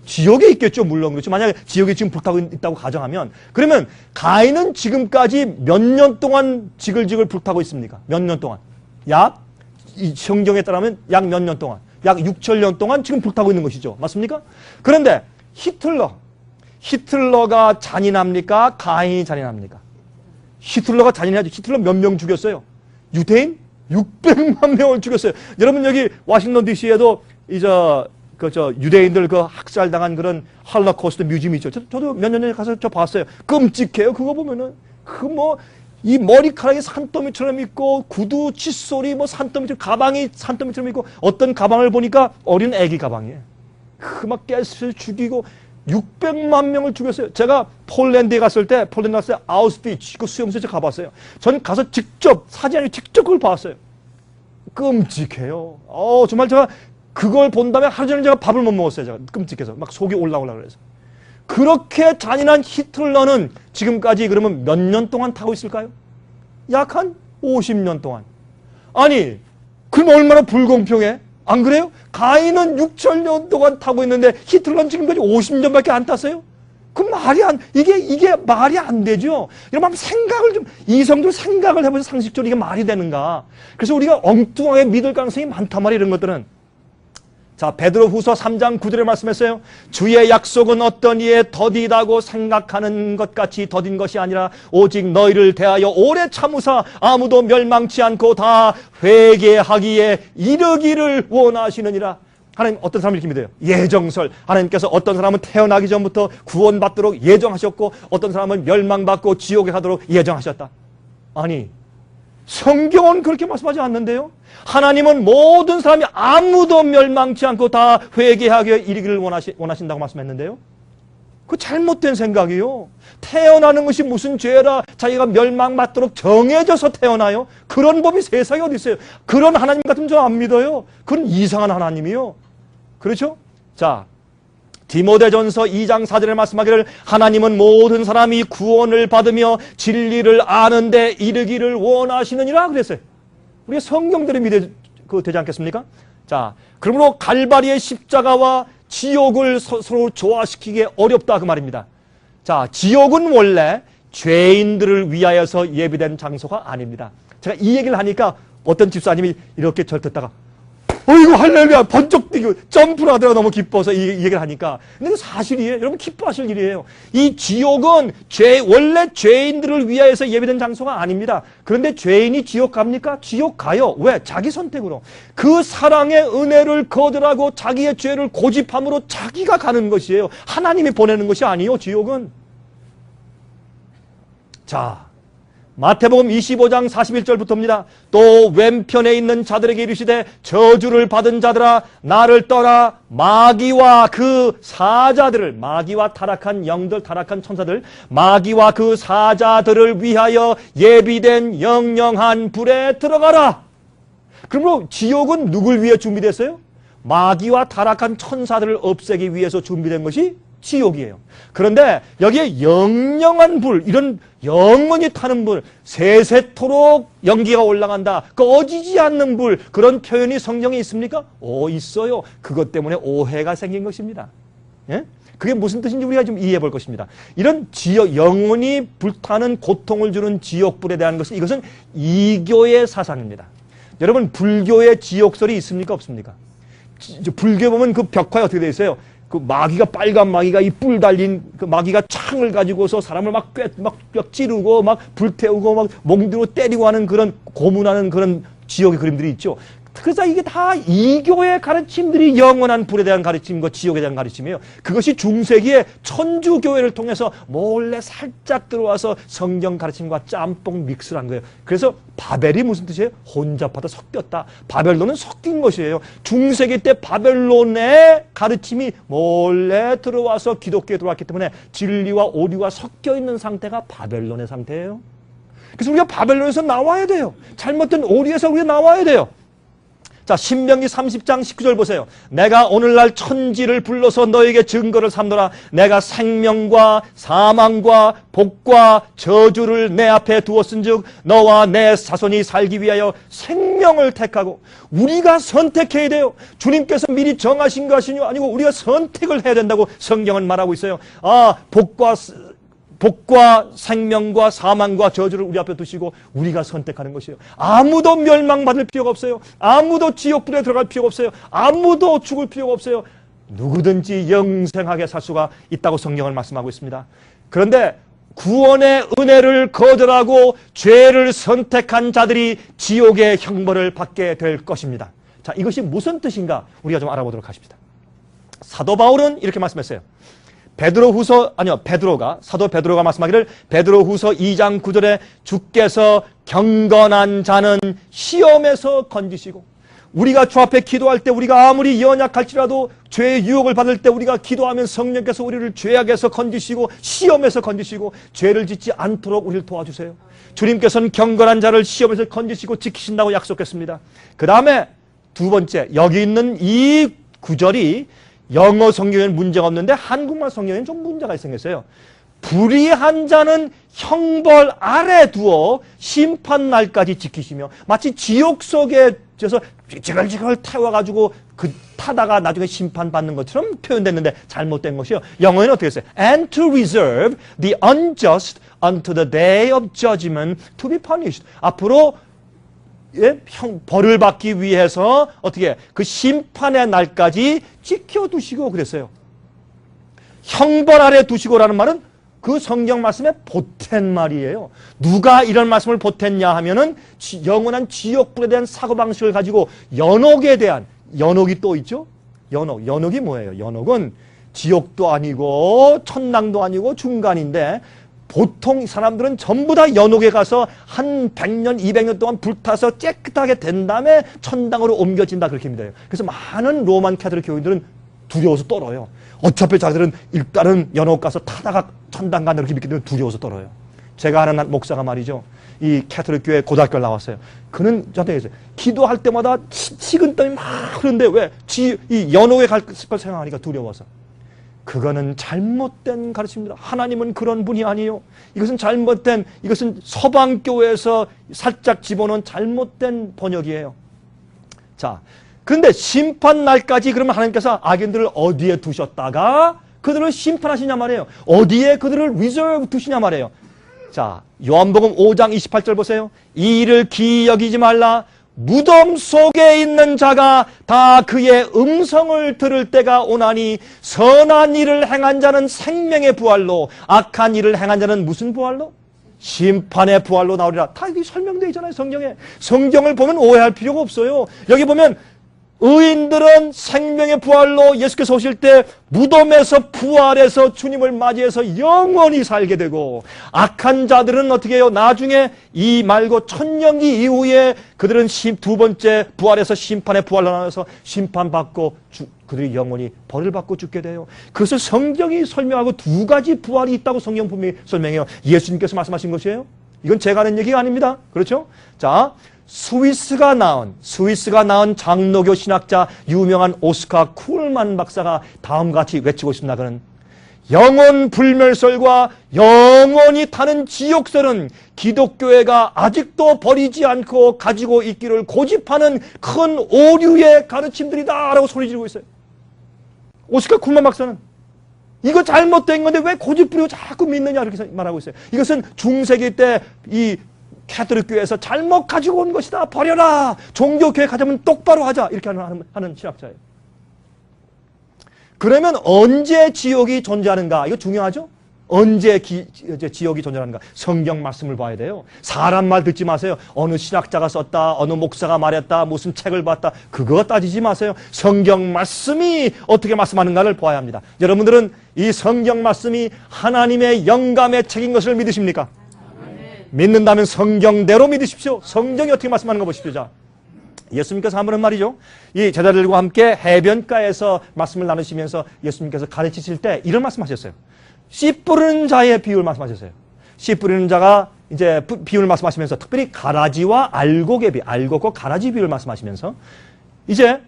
지옥에 있겠죠. 물론 그렇죠. 만약에 지옥에 지금 불타고 있다고 가정하면, 그러면 가인은 지금까지 몇 년 동안 지글지글 불타고 있습니까? 몇 년 동안? 이 성경에 따르면 약 몇 년 동안? 약 6천년 동안 지금 불타고 있는 것이죠. 맞습니까? 그런데 히틀러가 잔인합니까? 가인이 잔인합니까? 히틀러가 잔인하죠. 히틀러 몇 명 죽였어요? 유대인? 600만 명을 죽였어요. 여러분, 여기 워싱턴 DC에도 유대인들 그 학살당한 그런 홀로코스트 뮤지엄이 있죠. 저도 몇 년 전에 가서 봤어요. 끔찍해요. 그거 보면은 이 머리카락이 산더미처럼 있고 구두 칫솔이 산더미처럼, 가방이 산더미처럼 있고, 어떤 가방을 보니까 어린 애기 가방이에요. 막 가스를 죽이고 600만 명을 죽였어요. 제가 폴란드에 갔을 때 아우슈비츠 그 수용소에 가봤어요. 전 가서 직접, 사진 아니고 직접 그걸 봤어요. 끔찍해요. 정말 제가 그걸 본 다음에 하루 종일 제가 밥을 못 먹었어요. 제가 끔찍해서 막 속이 올라오려고 그래서. 그렇게 잔인한 히틀러는 지금까지 그러면 몇 년 동안 타고 있을까요? 약 한 50년 동안. 아니, 그럼 얼마나 불공평해? 안 그래요? 가인은 6,000년 동안 타고 있는데 히틀러는 지금까지 50년밖에 안 탔어요? 그 이게 말이 안 되죠. 여러분 한번 생각을 좀, 이성적으로 생각을 해보세요. 상식적으로 이게 말이 되는가. 그래서 우리가 엉뚱하게 믿을 가능성이 많단 말이에요. 이런 것들은. 자, 베드로후서 3장 9절에 말씀했어요. 주의 약속은 어떤 이에 더디다고 생각하는 것 같이 더딘 것이 아니라 오직 너희를 대하여 오래 참으사 아무도 멸망치 않고 다 회개하기에 이르기를 원하시느니라. 하나님 어떤 사람을 이렇게 믿어요. 예정설. 하나님께서 어떤 사람은 태어나기 전부터 구원받도록 예정하셨고 어떤 사람은 멸망받고 지옥에 가도록 예정하셨다. 아니, 성경은 그렇게 말씀하지 않는데요. 하나님은 모든 사람이 아무도 멸망치 않고 다 회개하게 이르기를 원하신다고 말씀했는데요. 그 잘못된 생각이요. 태어나는 것이 무슨 죄라 자기가 멸망받도록 정해져서 태어나요. 그런 법이 세상에 어디 있어요. 그런 하나님 같으면 저 안 믿어요. 그런 이상한 하나님이요. 그렇죠? 자, 디모데전서 2장 4절에 말씀하기를 하나님은 모든 사람이 구원을 받으며 진리를 아는데 이르기를 원하시느니라 그랬어요. 우리가 성경대로 믿어야 되지 않겠습니까? 자, 그러므로 갈바리의 십자가와 지옥을 서로 조화시키기 어렵다 그 말입니다. 자, 지옥은 원래 죄인들을 위하여서 예비된 장소가 아닙니다. 제가 이 얘기를 하니까 어떤 집사님이 이렇게 절 듣다가 어이구 할렐루야 번쩍 뛰고 점프를 하더라고 너무 기뻐서 이 얘기를 하니까. 근데 그 사실이에요. 여러분 기뻐하실 일이에요. 이 지옥은 원래 죄인들을 위하여서 예비된 장소가 아닙니다. 그런데 죄인이 지옥 갑니까? 지옥 가요. 왜? 자기 선택으로. 그 사랑의 은혜를 거절하고 자기의 죄를 고집함으로 자기가 가는 것이에요. 하나님이 보내는 것이 아니에요. 지옥은. 자, 마태복음 25장 41절부터입니다. 또 왼편에 있는 자들에게 이르시되 저주를 받은 자들아 나를 떠나 마귀와 그 사자들을, 마귀와 타락한 영들, 타락한 천사들, 마귀와 그 사자들을 위하여 예비된 영영한 불에 들어가라. 그러므로 지옥은 누굴 위해 준비됐어요? 마귀와 타락한 천사들을 없애기 위해서 준비된 것이 지옥이에요. 그런데 여기에 영영한 불, 이런 영원히 타는 불, 세세토록 연기가 올라간다, 꺼지지 않는 불, 그런 표현이 성경에 있습니까? 있어요. 그것 때문에 오해가 생긴 것입니다. 예? 그게 무슨 뜻인지 우리가 좀 이해해 볼 것입니다. 이런 영원히 불타는 고통을 주는 지옥불에 대한 것은 이것은 이교의 사상입니다. 여러분 불교에 지옥설이 있습니까? 없습니까? 불교에 보면 그 벽화에 어떻게 되어 있어요? 그 마귀가, 빨간 마귀가, 이 뿔 달린 그 마귀가 창을 가지고서 사람을 막 찌르고 막 불태우고 막 몽둥이로 때리고 하는 그런 고문하는 그런 지옥의 그림들이 있죠. 그래서 이게 다 이교의 가르침들이 영원한 불에 대한 가르침과 지옥에 대한 가르침이에요. 그것이 중세기에 천주교회를 통해서 몰래 살짝 들어와서 성경 가르침과 짬뽕 믹스를 한 거예요. 그래서 바벨이 무슨 뜻이에요? 혼잡하다, 섞였다. 바벨론은 섞인 것이에요. 중세기 때 바벨론의 가르침이 몰래 들어와서 기독교에 들어왔기 때문에 진리와 오류가 섞여 있는 상태가 바벨론의 상태예요. 그래서 우리가 바벨론에서 나와야 돼요. 잘못된 오류에서 우리가 나와야 돼요. 자, 신명기 30장 19절 보세요. 내가 오늘날 천지를 불러서 너에게 증거를 삼노라. 내가 생명과 사망과 복과 저주를 내 앞에 두었은즉 너와 내 자손이 살기 위하여 생명을 택하고. 우리가 선택해야 돼요. 주님께서 미리 정하신 것이 아니고 우리가 선택을 해야 된다고 성경은 말하고 있어요. 복과 생명과 사망과 저주를 우리 앞에 두시고 우리가 선택하는 것이에요. 아무도 멸망받을 필요가 없어요. 아무도 지옥불에 들어갈 필요가 없어요. 아무도 죽을 필요가 없어요. 누구든지 영생하게 살 수가 있다고 성경을 말씀하고 있습니다. 그런데 구원의 은혜를 거절하고 죄를 선택한 자들이 지옥의 형벌을 받게 될 것입니다. 자, 이것이 무슨 뜻인가 우리가 좀 알아보도록 하십시다. 사도 바울은 이렇게 말씀했어요. 사도 베드로가 말씀하기를 베드로후서 2장 9절에 주께서 경건한 자는 시험에서 건지시고 우리가 주 앞에 기도할 때 우리가 아무리 연약할지라도 죄의 유혹을 받을 때 우리가 기도하면 성령께서 우리를 죄악에서 건지시고 시험에서 건지시고 죄를 짓지 않도록 우리를 도와주세요. 주님께서는 경건한 자를 시험에서 건지시고 지키신다고 약속했습니다. 그 다음에 두 번째, 여기 있는 이 구절이 영어 성경에는 문제가 없는데 한국말 성경에는 좀 문제가 생겼어요. 불의한 자는 형벌 아래 두어 심판 날까지 지키시며, 마치 지옥 속에 서 지글지글 태워가지고 타다가 나중에 심판받는 것처럼 표현됐는데 잘못된 것이요. 영어에는 어떻게 했어요? And to reserve the unjust unto the day of judgment to be punished. 앞으로 벌을 받기 위해서 어떻게 그 심판의 날까지 지켜두시고 그랬어요. 형벌 아래 두시고라는 말은 그 성경 말씀에 보탠 말이에요. 누가 이런 말씀을 보탰냐 하면은 영원한 지옥불에 대한 사고방식을 가지고 연옥에 대한, 연옥이 또 있죠? 연옥이 뭐예요? 연옥은 지옥도 아니고 천당도 아니고 중간인데, 보통 사람들은 전부 다 연옥에 가서 한 100년, 200년 동안 불타서 깨끗하게 된 다음에 천당으로 옮겨진다, 그렇게 믿어요. 그래서 많은 로만 캐톨릭 교인들은 두려워서 떨어요. 어차피 자기들은 일단은 연옥 가서 타다가 천당 간다 그렇게 믿기 때문에 두려워서 떨어요. 제가 아는 목사가 말이죠. 이 캐톨릭 교회 고등학교를 나왔어요. 그는 저한테 얘기했어요. 기도할 때마다 식은땀이 막 흐르는데 왜 이 연옥에 갈 걸 생각하니까 두려워서. 그거는 잘못된 가르침입니다. 하나님은 그런 분이 아니에요. 이것은 잘못된, 이것은 서방교회에서 살짝 집어넣은 잘못된 번역이에요. 자, 그런데 심판 날까지 그러면 하나님께서 악인들을 어디에 두셨다가 그들을 심판하시냐 말이에요. 어디에 그들을 reserve 두시냐 말이에요. 자, 요한복음 5장 28절 보세요. 이 일을 기이 여기지 말라. 무덤 속에 있는 자가 다 그의 음성을 들을 때가 오나니 선한 일을 행한 자는 생명의 부활로, 악한 일을 행한 자는 무슨 부활로? 심판의 부활로 나오리라. 다 이게 설명되어 있잖아요, 성경에. 성경을 보면 오해할 필요가 없어요. 여기 보면 의인들은 생명의 부활로 예수께서 오실 때 무덤에서 부활해서 주님을 맞이해서 영원히 살게 되고, 악한 자들은 어떻게 해요? 나중에 이 말고 천년기 이후에 그들은 두 번째 부활해서 심판의 부활로 나와서 심판받고 그들이 영원히 벌을 받고 죽게 돼요. 그것을 성경이 설명하고 두 가지 부활이 있다고 성경 분명히 설명해요. 예수님께서 말씀하신 것이에요. 이건 제가 하는 얘기가 아닙니다. 그렇죠? 자, 스위스가 낳은 장로교 신학자 유명한 오스카 쿨만 박사가 다음과 같이 외치고 있습니다. 그는 영원 불멸설과 영원히 타는 지옥설은 기독교회가 아직도 버리지 않고 가지고 있기를 고집하는 큰 오류의 가르침들이다 라고 소리 지르고 있어요. 오스카 쿨만 박사는 이거 잘못된 건데 왜 고집 부리고 자꾸 믿느냐 이렇게 말하고 있어요. 이것은 중세기 때 이 캐톨릭 교회에서 잘못 가지고 온 것이다. 버려라. 종교교회 가자면 똑바로 하자. 이렇게 하는 신학자예요. 그러면 언제 지옥이 존재하는가? 이거 중요하죠? 언제 지옥이 존재하는가? 성경 말씀을 봐야 돼요. 사람 말 듣지 마세요. 어느 신학자가 썼다, 어느 목사가 말했다, 무슨 책을 봤다, 그거 따지지 마세요. 성경 말씀이 어떻게 말씀하는가를 봐야 합니다. 여러분들은 이 성경 말씀이 하나님의 영감의 책인 것을 믿으십니까? 믿는다면 성경대로 믿으십시오. 성경이 어떻게 말씀하는 거 보십시오. 자, 예수님께서 한 번은 말이죠. 이 제자들과 함께 해변가에서 말씀을 나누시면서 예수님께서 가르치실 때 이런 말씀하셨어요. 씨 뿌리는 자의 비유를 말씀하셨어요. 씨 뿌리는 자가 이제 비유를 말씀하시면서 특별히 가라지와 알곡의 비유, 알곡과 가라지 비유를 말씀하시면서 이제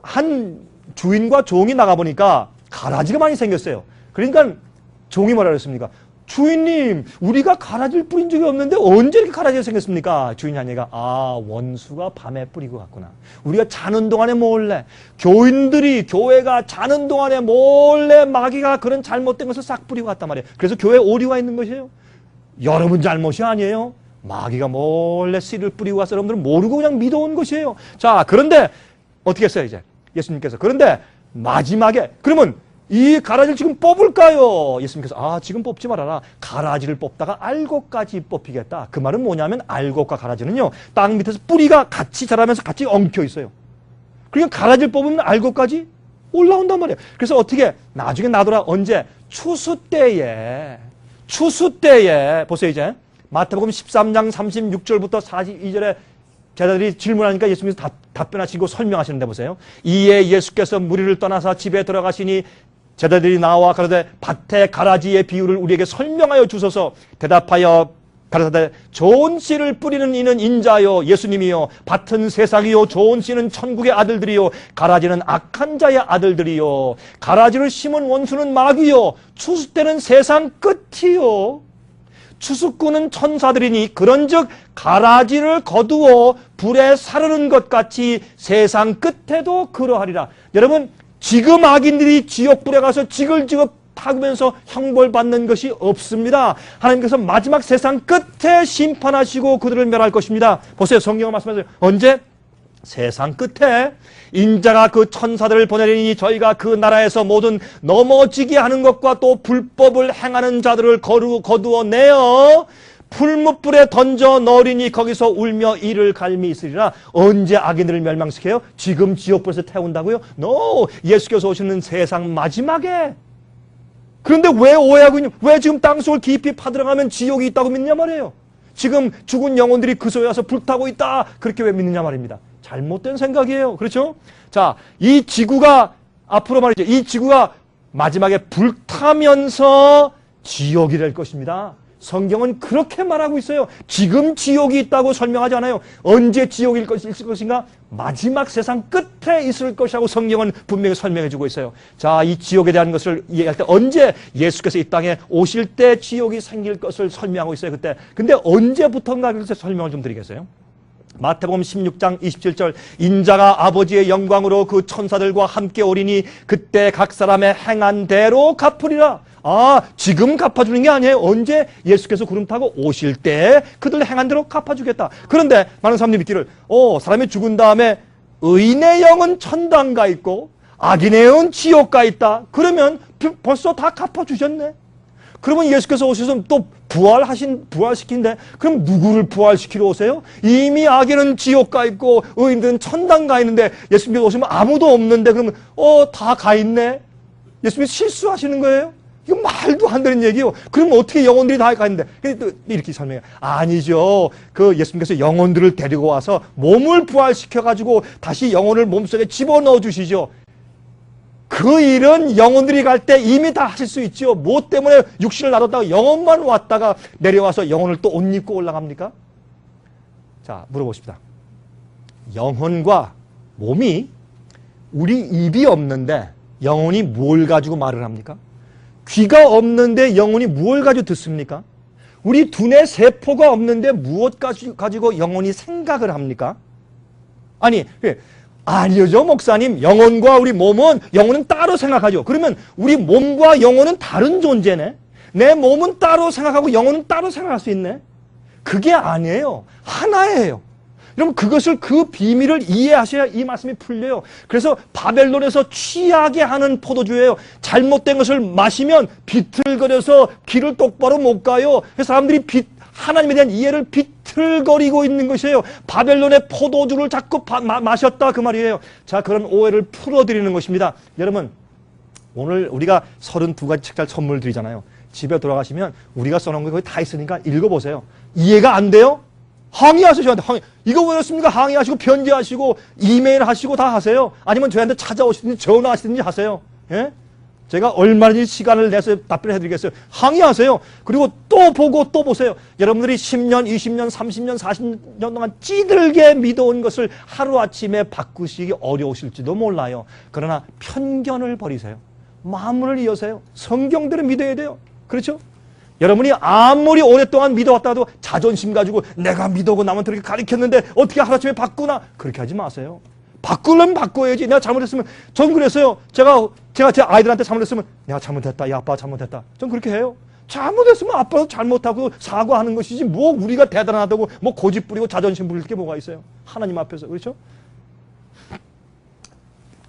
한 주인과 종이 나가보니까 가라지가 많이 생겼어요. 그러니까 종이 뭐라 그랬습니까? 주인님, 우리가 가라지를 뿌린 적이 없는데 언제 이렇게 가라지가 생겼습니까? 주인이 하니까 원수가 밤에 뿌리고 갔구나. 우리가 자는 동안에 몰래, 교회가 자는 동안에 몰래 마귀가 그런 잘못된 것을 싹 뿌리고 갔단 말이에요. 그래서 교회에 오류가 있는 것이에요. 여러분 잘못이 아니에요. 마귀가 몰래 씨를 뿌리고 가서 여러분들은 모르고 그냥 믿어온 것이에요. 자, 그런데 어떻게 했어요 이제 예수님께서? 그런데 마지막에 그러면 이 가라지를 지금 뽑을까요? 예수님께서 지금 뽑지 말아라. 가라지를 뽑다가 알곡까지 뽑히겠다. 그 말은 뭐냐면 알곡과 가라지는요, 땅 밑에서 뿌리가 같이 자라면서 같이 엉켜 있어요. 그러니까 가라지를 뽑으면 알곡까지 올라온단 말이에요. 그래서 어떻게 나중에 나더라. 언제? 추수 때에 보세요. 이제 마태복음 13장 36절부터 42절에 제자들이 질문하니까 예수님께서 답변하시고 설명하시는데 보세요. 이에 예수께서 무리를 떠나서 집에 들어가시니 제자들이 나와 가로되 밭의 가라지의 비유를 우리에게 설명하여 주소서. 대답하여 가라사대 좋은 씨를 뿌리는 이는 인자요 예수님이요 밭은 세상이요 좋은 씨는 천국의 아들들이요 가라지는 악한 자의 아들들이요 가라지를 심은 원수는 마귀요 추수 때는 세상 끝이요 추수꾼은 천사들이니 그런즉 가라지를 거두어 불에 사르는 것 같이 세상 끝에도 그러하리라. 여러분, 지금 악인들이 지옥불에 가서 지글지글 타면서 형벌받는 것이 없습니다. 하나님께서 마지막 세상 끝에 심판하시고 그들을 멸할 것입니다. 보세요. 성경은 말씀하세요. 언제? 세상 끝에 인자가 그 천사들을 보내리니 저희가 그 나라에서 모든 넘어지게 하는 것과 또 불법을 행하는 자들을 거두어내어 풀무불에 던져 넣으리니 거기서 울며 이를 갈미 있으리라. 언제 악인들을 멸망시켜요? 지금 지옥불에서 태운다고요? No! 예수께서 오시는 세상 마지막에. 그런데 왜 오해하고 있냐? 왜 지금 땅속을 깊이 파들어가면 지옥이 있다고 믿느냐 말이에요. 지금 죽은 영혼들이 그 속에 와서 불타고 있다. 그렇게 왜 믿느냐 말입니다. 잘못된 생각이에요. 그렇죠? 자, 이 지구가 앞으로 말이죠. 이 지구가 마지막에 불타면서 지옥이 될 것입니다. 성경은 그렇게 말하고 있어요. 지금 지옥이 있다고 설명하지 않아요. 언제 지옥이 있을 것인가? 마지막 세상 끝에 있을 것이라고 성경은 분명히 설명해 주고 있어요. 자, 이 지옥에 대한 것을 이해할 때 언제 예수께서 이 땅에 오실 때 지옥이 생길 것을 설명하고 있어요. 그때. 근데 언제부터인가 그래서 설명을 좀 드리겠어요. 마태복음 16장 27절 인자가 아버지의 영광으로 그 천사들과 함께 오리니 그때 각 사람의 행한 대로 갚으리라. 아, 지금 갚아주는 게 아니에요. 언제? 예수께서 구름 타고 오실 때 그들 행한 대로 갚아주겠다. 그런데 많은 사람들이 믿기를 사람이 죽은 다음에 의인의 영은 천당 가 있고 악인의 영은 지옥 가 있다. 그러면 벌써 다 갚아주셨네. 그러면 예수께서 오셔서 또 부활시킨데 그럼 누구를 부활시키러 오세요? 이미 악인은 지옥 가 있고 의인들은 천당 가 있는데 예수님께서 오시면 아무도 없는데 그러면 다 가 있네? 예수님이 실수하시는 거예요? 이거 말도 안 되는 얘기예요. 그러면 어떻게 영혼들이 다 가 있는데? 근데 또 이렇게 설명해요. 아니죠. 그 예수님께서 영혼들을 데리고 와서 몸을 부활시켜가지고 다시 영혼을 몸속에 집어넣어 주시죠. 그 일은 영혼들이 갈 때 이미 다 하실 수 있죠. 뭐 때문에 육신을 나눴다가 영혼만 왔다가 내려와서 영혼을 또 옷 입고 올라갑니까? 자, 물어보십시다. 영혼과 몸이 우리 입이 없는데 영혼이 뭘 가지고 말을 합니까? 귀가 없는데 영혼이 무엇을 가지고 듣습니까? 우리 두뇌 세포가 없는데 무엇 가지고 영혼이 생각을 합니까? 아니죠, 목사님. 영혼과 우리 몸은, 영혼은 따로 생각하죠. 그러면 우리 몸과 영혼은 다른 존재네? 내 몸은 따로 생각하고 영혼은 따로 생각할 수 있네? 그게 아니에요. 하나예요. 여러분, 그 비밀을 이해하셔야 이 말씀이 풀려요. 그래서 바벨론에서 취하게 하는 포도주예요. 잘못된 것을 마시면 비틀거려서 길을 똑바로 못 가요. 그래서 사람들이 하나님에 대한 이해를 비틀거리고 있는 것이에요. 바벨론의 포도주를 자꾸 마셨다 그 말이에요. 자, 그런 오해를 풀어드리는 것입니다. 여러분, 오늘 우리가 32가지 책잘 선물 드리잖아요. 집에 돌아가시면 우리가 써놓은 거 거기 다 있으니까 읽어보세요. 이해가 안 돼요? 항의하세요. 저한테 이거 왜 그렇습니까? 항의하시고 편지하시고 이메일 하시고 다 하세요. 아니면 저한테 찾아오시든지 전화하시든지 하세요. 예? 제가 얼마든지 시간을 내서 답변해 드리겠어요. 항의하세요. 그리고 또 보고 또 보세요. 여러분들이 10년, 20년, 30년, 40년 동안 찌들게 믿어온 것을 하루아침에 바꾸시기 어려우실지도 몰라요. 그러나 편견을 버리세요. 마음을 이으세요. 성경대로 믿어야 돼요. 그렇죠? 여러분이 아무리 오랫동안 믿어왔다도 자존심 가지고 내가 믿어오고 남한테 그렇게 가르쳤는데 어떻게 하루아침에 바꾸나? 그렇게 하지 마세요. 바꾸려면 바꿔야지. 내가 잘못했으면, 전 그랬어요. 제가 제 아이들한테 잘못했으면 내가 잘못했다. 야, 아빠 잘못했다. 전 그렇게 해요. 잘못했으면 아빠도 잘못하고 사과하는 것이지 뭐 우리가 대단하다고 뭐 고집 부리고 자존심 부릴 게 뭐가 있어요. 하나님 앞에서. 그렇죠?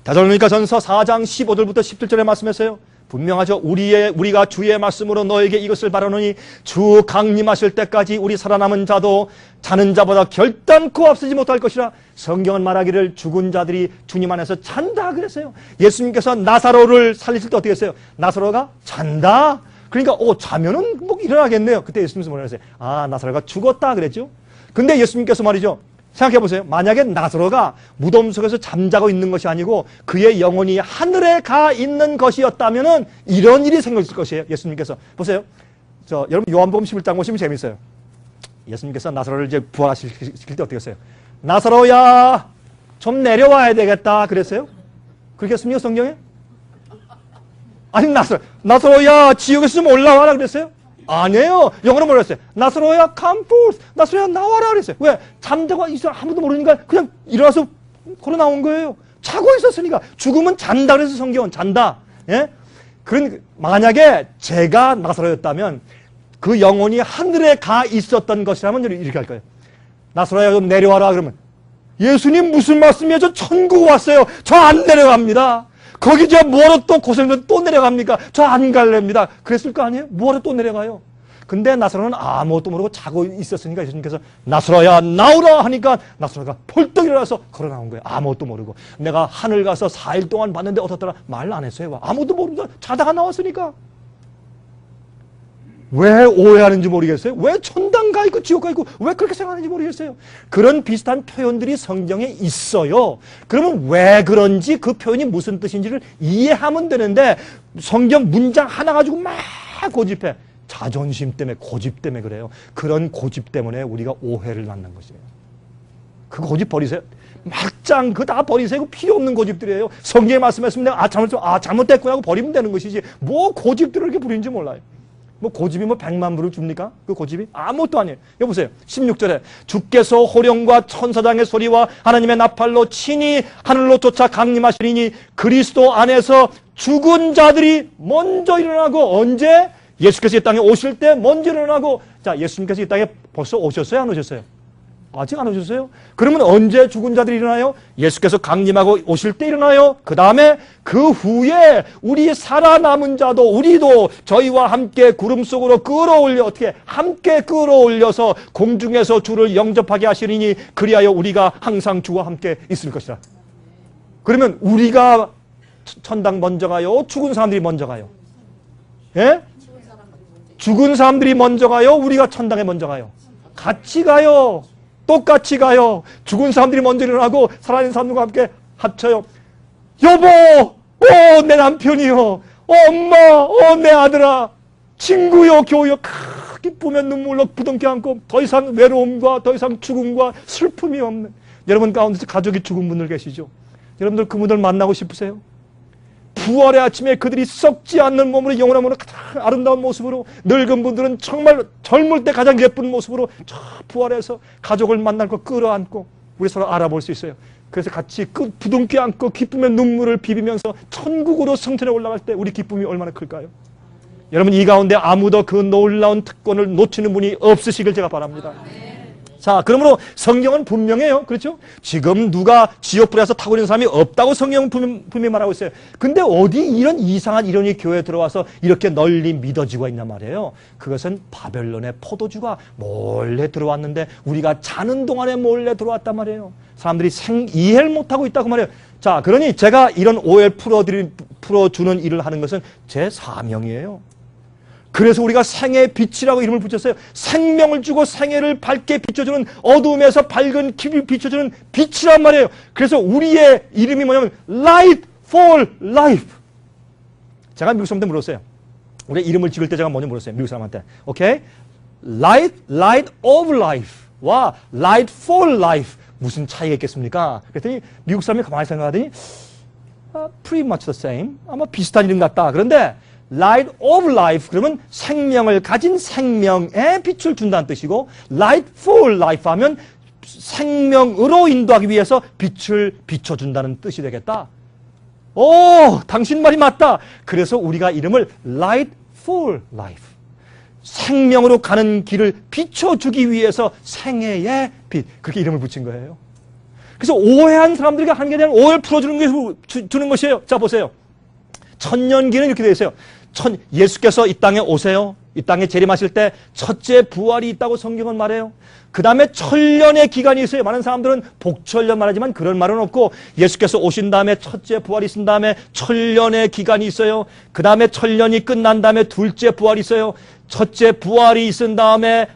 데살로니가전서 4장 15절부터 17절에 말씀했어요. 분명하죠. 우리가 주의 말씀으로 너에게 이것을 바라노니 주 강림하실 때까지 우리 살아남은 자도 자는 자보다 결단코 앞서지 못할 것이라. 성경은 말하기를 죽은 자들이 주님 안에서 잔다 그랬어요. 예수님께서 나사로를 살리실 때 어떻게 했어요? 나사로가 잔다. 그러니까 자면은 뭐 일어나겠네요. 그때 예수님께서 뭐라 했어요? 나사로가 죽었다 그랬죠. 근데 예수님께서 말이죠. 생각해 보세요. 만약에 나사로가 무덤 속에서 잠자고 있는 것이 아니고 그의 영혼이 하늘에 가 있는 것이었다면은 이런 일이 생겼을 것이에요. 예수님께서. 보세요. 여러분 요한복음 11장 보시면 재밌어요. 예수님께서 나사로를 이제 부활하실 때 어떻게 했어요? 나사로야, 좀 내려와야 되겠다. 그랬어요? 그렇게 했습니까, 성경에? 아니, 나사로야, 지옥에서 좀 올라와라. 그랬어요? 아니에요. 영어로 뭐라 했어요? 나사로야, come forth. 나사로야, 나와라. 그랬어요. 왜? 잠자고 있어. 아무도 모르니까 그냥 일어나서 걸어 나온 거예요. 자고 있었으니까. 죽으면 잔다. 그래서 성경은 잔다. 예? 만약에 제가 나사로였다면 그 영혼이 하늘에 가 있었던 것이라면 이렇게 할 거예요. 나사로야, 좀 내려와라. 그러면 예수님 무슨 말씀이에요? 저 천국 왔어요. 저 안 내려갑니다. 거기 저 뭐하러 또 고생을 또 내려갑니까? 저 안 갈랍니다. 그랬을 거 아니에요? 뭐하러 또 내려가요? 근데 나사로는 아무것도 모르고 자고 있었으니까 예수님께서 나사로야 나오라 하니까 나사로가 펄떡 일어나서 걸어 나온 거예요. 아무것도 모르고. 내가 하늘 가서 4일 동안 봤는데 어떻더라? 말 안 했어요. 아무것도 모르고 자다가 나왔으니까. 왜 오해하는지 모르겠어요. 왜 천당 가 있고 지옥 가 있고 왜 그렇게 생각하는지 모르겠어요. 그런 비슷한 표현들이 성경에 있어요. 그러면 왜 그런지 그 표현이 무슨 뜻인지를 이해하면 되는데 성경 문장 하나 가지고 막 고집해. 자존심 때문에 고집 때문에 그래요. 그런 고집 때문에 우리가 오해를 낳는 것이에요. 그 고집 버리세요. 막장 그거 다 버리세요. 필요 없는 고집들이에요. 성경에 말씀했으면 내가 잘못됐구나 하고 버리면 되는 것이지 뭐 고집들을 이렇게 부리는지 몰라요. 뭐 고집이 뭐 100만 불을 줍니까? 그 고집이? 아무것도 아니에요. 여보세요. 16절에 주께서 호령과 천사장의 소리와 하나님의 나팔로 친히 하늘로 쫓아 강림하시리니 그리스도 안에서 죽은 자들이 먼저 일어나고 언제? 예수께서 이 땅에 오실 때 먼저 일어나고 자 예수님께서 이 땅에 벌써 오셨어요? 안 오셨어요? 아직 안 오셨어요? 그러면 언제 죽은 자들이 일어나요? 예수께서 강림하고 오실 때 일어나요. 그 다음에 그 후에 우리 살아남은 자도 우리도 저희와 함께 구름 속으로 끌어올려 어떻게 함께 끌어올려서 공중에서 주를 영접하게 하시리니 그리하여 우리가 항상 주와 함께 있을 것이라. 그러면 우리가 천당 먼저 가요? 죽은 사람들이 먼저 가요? 예? 죽은 사람들이 먼저 가요? 우리가 천당에 먼저 가요? 같이 가요. 똑같이 가요. 죽은 사람들이 먼저 일어나고 살아있는 사람들과 함께 합쳐요. 여보, 내 남편이요. 엄마, 내 아들아. 친구요, 교우요. 기쁘며 눈물로 부둥켜 안고 더 이상 외로움과 더 이상 죽음과 슬픔이 없는 여러분 가운데서 가족이 죽은 분들 계시죠? 여러분들 그분들 만나고 싶으세요? 부활의 아침에 그들이 썩지 않는 몸으로 영원한 몸으로 가장 아름다운 모습으로 늙은 분들은 정말 젊을 때 가장 예쁜 모습으로 저 부활해서 가족을 만날 거 끌어안고 우리 서로 알아볼 수 있어요. 그래서 같이 부둥켜 안고 기쁨의 눈물을 비비면서 천국으로 성전에 올라갈 때 우리 기쁨이 얼마나 클까요? 여러분 이 가운데 아무도 그 놀라운 특권을 놓치는 분이 없으시길 제가 바랍니다. 자, 그러므로 성경은 분명해요. 그렇죠? 지금 누가 지옥불에서 타고 있는 사람이 없다고 성경은 분명히 말하고 있어요. 근데 어디 이런 이상한 이론이 교회에 들어와서 이렇게 널리 믿어지고 있냔 말이에요. 그것은 바벨론의 포도주가 몰래 들어왔는데 우리가 자는 동안에 몰래 들어왔단 말이에요. 사람들이 이해를 못하고 있다고 말이에요. 자, 그러니 제가 이런 오해를 풀어주는 일을 하는 것은 제 사명이에요. 그래서 우리가 생애의 빛이라고 이름을 붙였어요. 생명을 주고 생애를 밝게 비춰주는 어두움에서 밝은 길을 비춰주는 빛이란 말이에요. 그래서 우리의 이름이 뭐냐면 Light for Life. 제가 미국 사람한테 물었어요. 우리 이름을 지을 때 제가 먼저 물었어요. 미국 사람한테. 오케이? Light of Life와 Light for Life. 무슨 차이가 있겠습니까? 그랬더니 미국 사람이 가만히 생각하더니 pretty much the same. 아마 비슷한 이름 같다. 그런데 Light of Life 그러면 생명을 가진 생명에 빛을 준다는 뜻이고 Light for Life 하면 생명으로 인도하기 위해서 빛을 비춰준다는 뜻이 되겠다. 오, 당신 말이 맞다. 그래서 우리가 이름을 Light for Life 생명으로 가는 길을 비춰주기 위해서 생애의 빛 그렇게 이름을 붙인 거예요. 그래서 오해한 사람들에게 하나님에 대한 오해를 풀어주는 것이에요. 자 보세요. 천년기는 이렇게 되어 있어요. 예수께서 이 땅에 오세요. 이 땅에 재림하실 때 첫째 부활이 있다고 성경은 말해요. 그 다음에 천년의 기간이 있어요. 많은 사람들은 복천년 말하지만 그런 말은 없고 예수께서 오신 다음에 첫째 부활이 있은 다음에 천년의 기간이 있어요. 그 다음에 천년이 끝난 다음에 둘째 부활이 있어요. 첫째 부활이 있은 다음에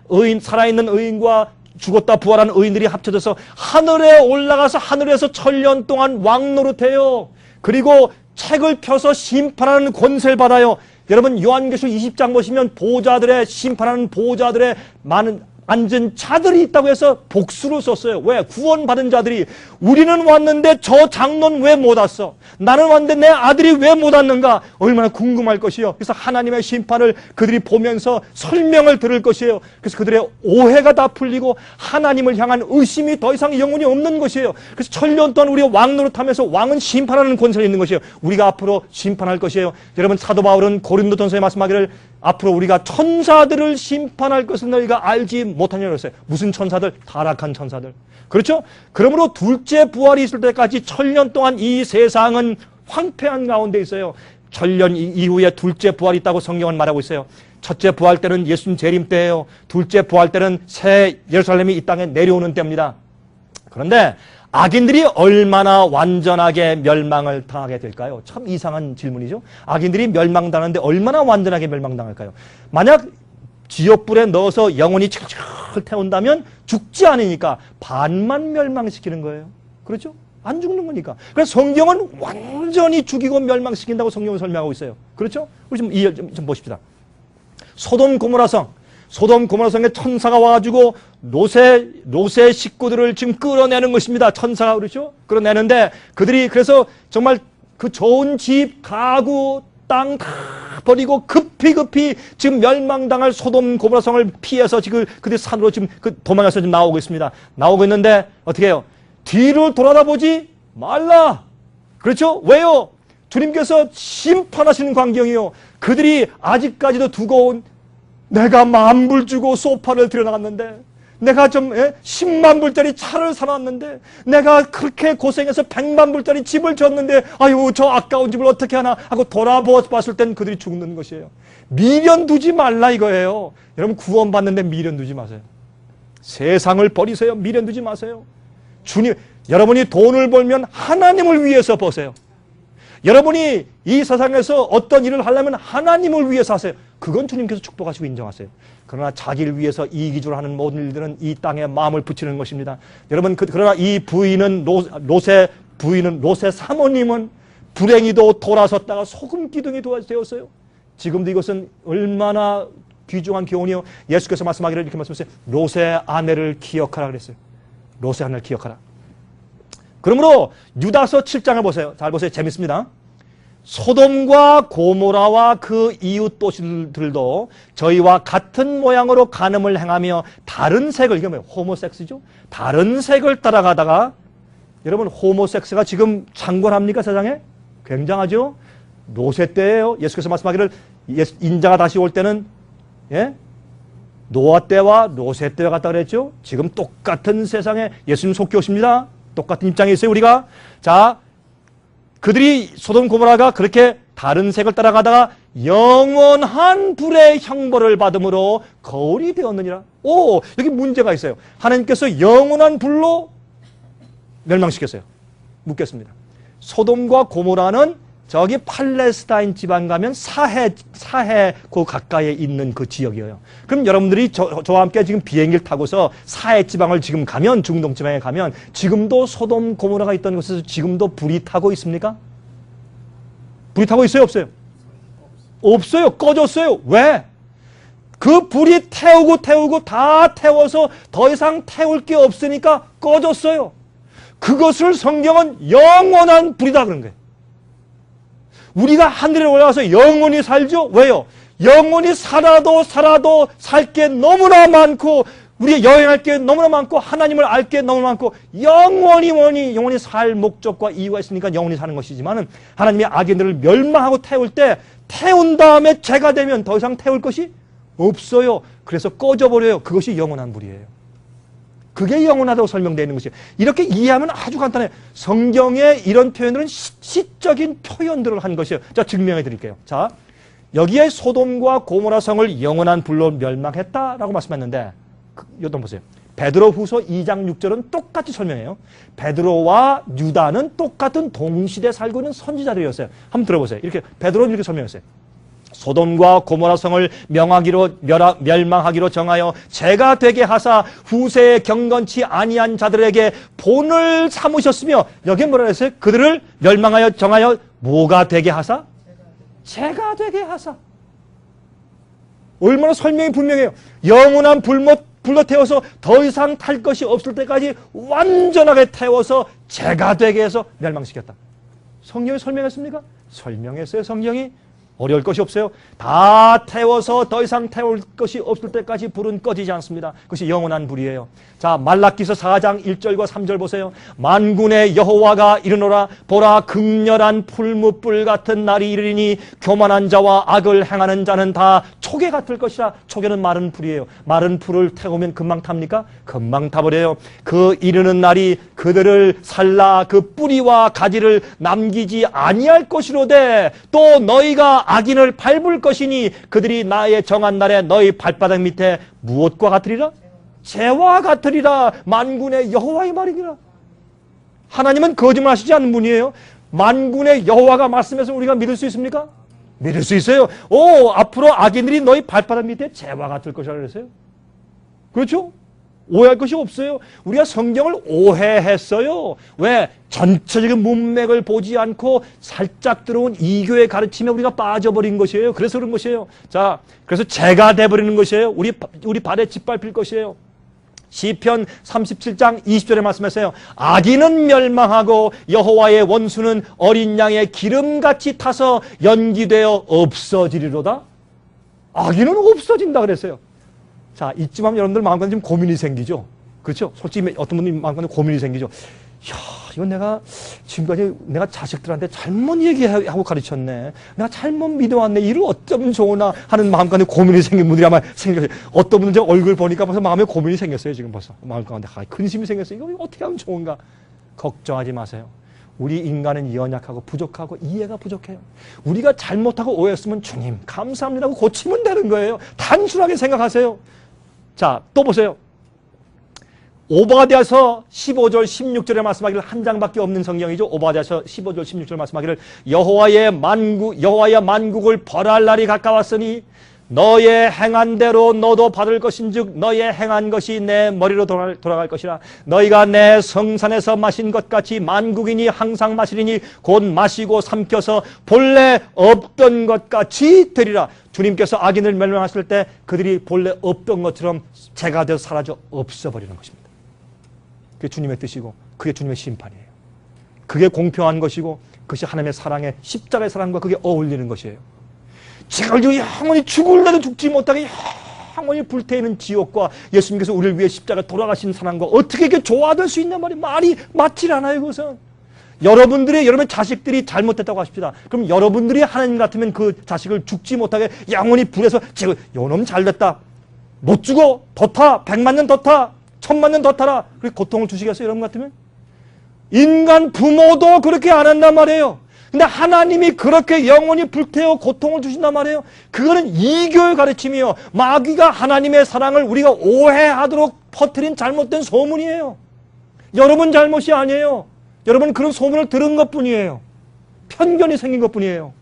살아있는 의인과 죽었다 부활한 의인들이 합쳐져서 하늘에 올라가서 하늘에서 천년 동안 왕노릇해요. 그리고 책을 펴서 심판하는 권세를 받아요. 여러분 요한계시록 20장 보시면 보좌들의 심판하는 보좌들의 많은 앉은 자들이 있다고 해서 복수를 썼어요. 왜? 구원받은 자들이 우리는 왔는데 저 장로는 왜 못 왔어? 나는 왔는데 내 아들이 왜 못 왔는가? 얼마나 궁금할 것이요. 그래서 하나님의 심판을 그들이 보면서 설명을 들을 것이에요. 그래서 그들의 오해가 다 풀리고 하나님을 향한 의심이 더 이상 영혼이 없는 것이에요. 그래서 천년 동안 우리가 왕노릇하면서 왕은 심판하는 권세가 있는 것이에요. 우리가 앞으로 심판할 것이에요. 여러분 사도 바울은 고린도전서에 말씀하기를 앞으로 우리가 천사들을 심판할 것을 너희가 알지 못하냐고 그랬어요. 무슨 천사들? 타락한 천사들. 그렇죠? 그러므로 둘째 부활이 있을 때까지 천년 동안 이 세상은 황폐한 가운데 있어요. 천년 이후에 둘째 부활이 있다고 성경은 말하고 있어요. 첫째 부활 때는 예수님 재림 때예요. 둘째 부활 때는 새 예루살렘이 이 땅에 내려오는 때입니다. 그런데 악인들이 얼마나 완전하게 멸망을 당하게 될까요? 참 이상한 질문이죠. 악인들이 멸망당하는데 얼마나 완전하게 멸망당할까요? 만약 지옥불에 넣어서 영원히 철철 태운다면 죽지 않으니까 반만 멸망시키는 거예요. 그렇죠? 안 죽는 거니까. 그래서 성경은 완전히 죽이고 멸망시킨다고 성경을 설명하고 있어요. 그렇죠? 우리 좀 보십시다. 소돔 고모라성에 천사가 와가지고 롯의 식구들을 지금 끌어내는 것입니다. 천사가 그렇죠? 끌어내는데 그들이 그래서 정말 그 좋은 집, 가구, 땅 다 버리고 급히 지금 멸망당할 소돔 고모라성을 피해서 지금 그들 산으로 지금 도망가서 지금 나오고 있습니다. 나오고 있는데 어떻게 해요? 뒤를 돌아다보지 말라. 그렇죠? 왜요? 주님께서 심판하시는 광경이요. 그들이 아직까지도 두고 내가 10,000불 주고 소파를 들여나갔는데 내가 좀 10만 불짜리 차를 사놨는데 내가 그렇게 고생해서 100만 불짜리 집을 졌는데 아유 저 아까운 집을 어떻게 하나 하고 돌아봤을 땐 그들이 죽는 것이에요. 미련 두지 말라 이거예요. 여러분 구원받는데 미련 두지 마세요. 세상을 버리세요. 미련 두지 마세요. 주님, 여러분이 돈을 벌면 하나님을 위해서 버세요. 여러분이 이 세상에서 어떤 일을 하려면 하나님을 위해서 하세요. 그건 주님께서 축복하시고 인정하세요. 그러나 자기를 위해서 이기주로 하는 모든 일들은 이 땅에 마음을 붙이는 것입니다. 여러분 그러나 이 부인은 롯의 사모님은 불행히도 돌아섰다가 소금 기둥이 되었어요. 지금도 이것은 얼마나 귀중한 교훈이요. 예수께서 말씀하기를 이렇게 말씀하셨어요. 롯의 아내를 기억하라 그랬어요. 롯의 아내를 기억하라. 그러므로 유다서 7장을 보세요. 잘 보세요. 재밌습니다. 소돔과 고모라와 그 이웃 도시들도 저희와 같은 모양으로 간음을 행하며 다른 색을, 이게 뭐예요? 호모섹스죠? 다른 색을 따라가다가, 여러분 호모섹스가 지금 창궐합니까 세상에? 굉장하죠? 노세 때예요. 예수께서 말씀하기를 인자가 다시 올 때는 노아 때와 노세 때와 같다 그랬죠? 지금 똑같은 세상에 예수님 속히 오십니다. 똑같은 입장에 있어요 우리가. 자, 그들이 소돔 고모라가 그렇게 다른 색을 따라가다가 영원한 불의 형벌을 받음으로 거울이 되었느니라. 오, 여기 문제가 있어요. 하나님께서 영원한 불로 멸망시켰어요. 묻겠습니다. 소돔과 고모라는 저기 팔레스타인 지방 가면 사해 그 가까이에 있는 그 지역이에요. 그럼 여러분들이 저와 함께 지금 비행기를 타고서 사해 지방을 지금 가면, 중동 지방에 가면 지금도 소돔 고모라가 있던 곳에서 지금도 불이 타고 있습니까? 불이 타고 있어요? 없어요? 없어요. 꺼졌어요. 왜? 그 불이 태우고 다 태워서 더 이상 태울 게 없으니까 꺼졌어요. 그것을 성경은 영원한 불이다 그런 거예요. 우리가 하늘에 올라가서 영원히 살죠? 왜요? 영원히 살아도 살 게 너무나 많고 우리가 여행할 게 너무나 많고 하나님을 알 게 너무 많고 영원히 살 목적과 이유가 있으니까 영원히 사는 것이지만 하나님의 악인들을 멸망하고 태울 때 태운 다음에 죄가 되면 더 이상 태울 것이 없어요. 그래서 꺼져버려요. 그것이 영원한 불이에요. 그게 영원하다고 설명되어 있는 것이에요. 이렇게 이해하면 아주 간단해요. 성경의 이런 표현들은 시적인 표현들을 한 것이에요. 자, 증명해 드릴게요. 자, 여기에 소돔과 고모라 성을 영원한 불로 멸망했다라고 말씀했는데 이것도 보세요. 베드로후서 2장 6절은 똑같이 설명해요. 베드로와 유다는 똑같은 동시대에 살고 있는 선지자들이었어요. 한번 들어보세요. 이렇게 베드로는 이렇게 설명했어요. 소돔과 고모라 성을 멸망하기로 정하여 죄가 되게 하사 후세에 경건치 아니한 자들에게 본을 삼으셨으며, 여기 뭐라 했어요? 그들을 멸망하여 정하여 뭐가 되게 하사? 죄가 되게 하사. 얼마나 설명이 분명해요. 영원한 불로 태워서 더 이상 탈 것이 없을 때까지 완전하게 태워서 죄가 되게 해서 멸망시켰다. 성경이 설명했습니까? 설명했어요. 성경이. 어려울 것이 없어요. 다 태워서 더 이상 태울 것이 없을 때까지 불은 꺼지지 않습니다. 그것이 영원한 불이에요. 자, 말라기서 4장 1절과 3절 보세요. 만군의 여호와가 이르노라. 보라, 극렬한 풀무불 같은 날이 이르리니 교만한 자와 악을 행하는 자는 다 초계 같을 것이라. 초계는 마른 풀이에요. 마른 풀을 태우면 금방 탑니까? 금방 타버려요. 그 이르는 날이 그들을 살라 그 뿌리와 가지를 남기지 아니할 것이로되, 또 너희가 악인을 밟을 것이니 그들이 나의 정한 날에 너희 발바닥 밑에 무엇과 같으리라? 죄와 같으리라. 만군의 여호와의 말이니라. 하나님은 거짓말하시지 않는 분이에요. 만군의 여호와가 말씀해서 우리가 믿을 수 있습니까? 믿을 수 있어요. 앞으로 악인들이 너희 발바닥 밑에 죄와 같을 것이라 그랬어요. 그렇죠? 오해할 것이 없어요. 우리가 성경을 오해했어요. 왜? 전체적인 문맥을 보지 않고 살짝 들어온 이교의 가르침에 우리가 빠져버린 것이에요. 그래서 그런 것이에요. 자, 그래서 죄가 돼버리는 것이에요. 우리 발에 짓밟힐 것이에요. 시편 37장 20절에 말씀했어요. 악인은 멸망하고 여호와의 원수는 어린 양의 기름같이 타서 연기되어 없어지리로다. 악인은 없어진다 그랬어요. 자, 이쯤 하면 여러분들 마음가짐 좀 고민이 생기죠. 그렇죠? 솔직히 어떤 분들 마음가짐 고민이 생기죠. 야, 이건 내가 지금까지 내가 자식들한테 잘못 얘기하고 가르쳤네. 내가 잘못 믿어왔네. 이를 어쩌면 좋으나 하는 마음가짐 고민이 생긴 분들이 아마 생겼어요. 어떤 분은 제 얼굴 보니까 벌써 마음에 고민이 생겼어요. 지금 벌써 마음 가운데 근심이 생겼어요. 이거 어떻게 하면 좋은가? 걱정하지 마세요. 우리 인간은 연약하고 부족하고 이해가 부족해요. 우리가 잘못하고 오해했으면 주님 감사합니다 하고 고치면 되는 거예요. 단순하게 생각하세요. 자, 또 보세요. 오바댜서 15절 16절에 말씀하기를, 한 장밖에 없는 성경이죠. 오바댜서 15절 16절 말씀하기를, 여호와의 만국을 벌할 날이 가까웠으니 너의 행한 대로 너도 받을 것인즉 너의 행한 것이 내 머리로 돌아갈 것이라. 너희가 내 성산에서 마신 것 같이 만국인이 항상 마시리니 곧 마시고 삼켜서 본래 없던 것 같이 되리라. 주님께서 악인을 멸망하실 때 그들이 본래 없던 것처럼 죄가 되어 사라져 없어버리는 것입니다. 그게 주님의 뜻이고 그게 주님의 심판이에요. 그게 공평한 것이고 그것이 하나님의 사랑의 십자가의 사랑과 그게 어울리는 것이에요. 제가 영원히 죽을래도 죽지 못하게 영원히 불태우는 지옥과 예수님께서 우리를 위해 십자가 돌아가신 사랑과 어떻게 이게 조화될 수 있냐 말이 맞질 않아요. 그것은 여러분 자식들이 잘못했다고 하십시다. 그럼 여러분들이 하나님 같으면 그 자식을 죽지 못하게 영원히 불에서 지금 요놈 잘됐다, 못 죽어, 더 타, 100만 년 더 타, 1000만 년 더 타라, 그렇게 고통을 주시겠어요? 여러분 같으면? 인간 부모도 그렇게 안 한단 말이에요. 근데 하나님이 그렇게 영원히 불태워 고통을 주신단 말이에요. 그거는 이교의 가르침이에요. 마귀가 하나님의 사랑을 우리가 오해하도록 퍼뜨린 잘못된 소문이에요. 여러분 잘못이 아니에요. 여러분 그런 소문을 들은 것뿐이에요. 편견이 생긴 것뿐이에요.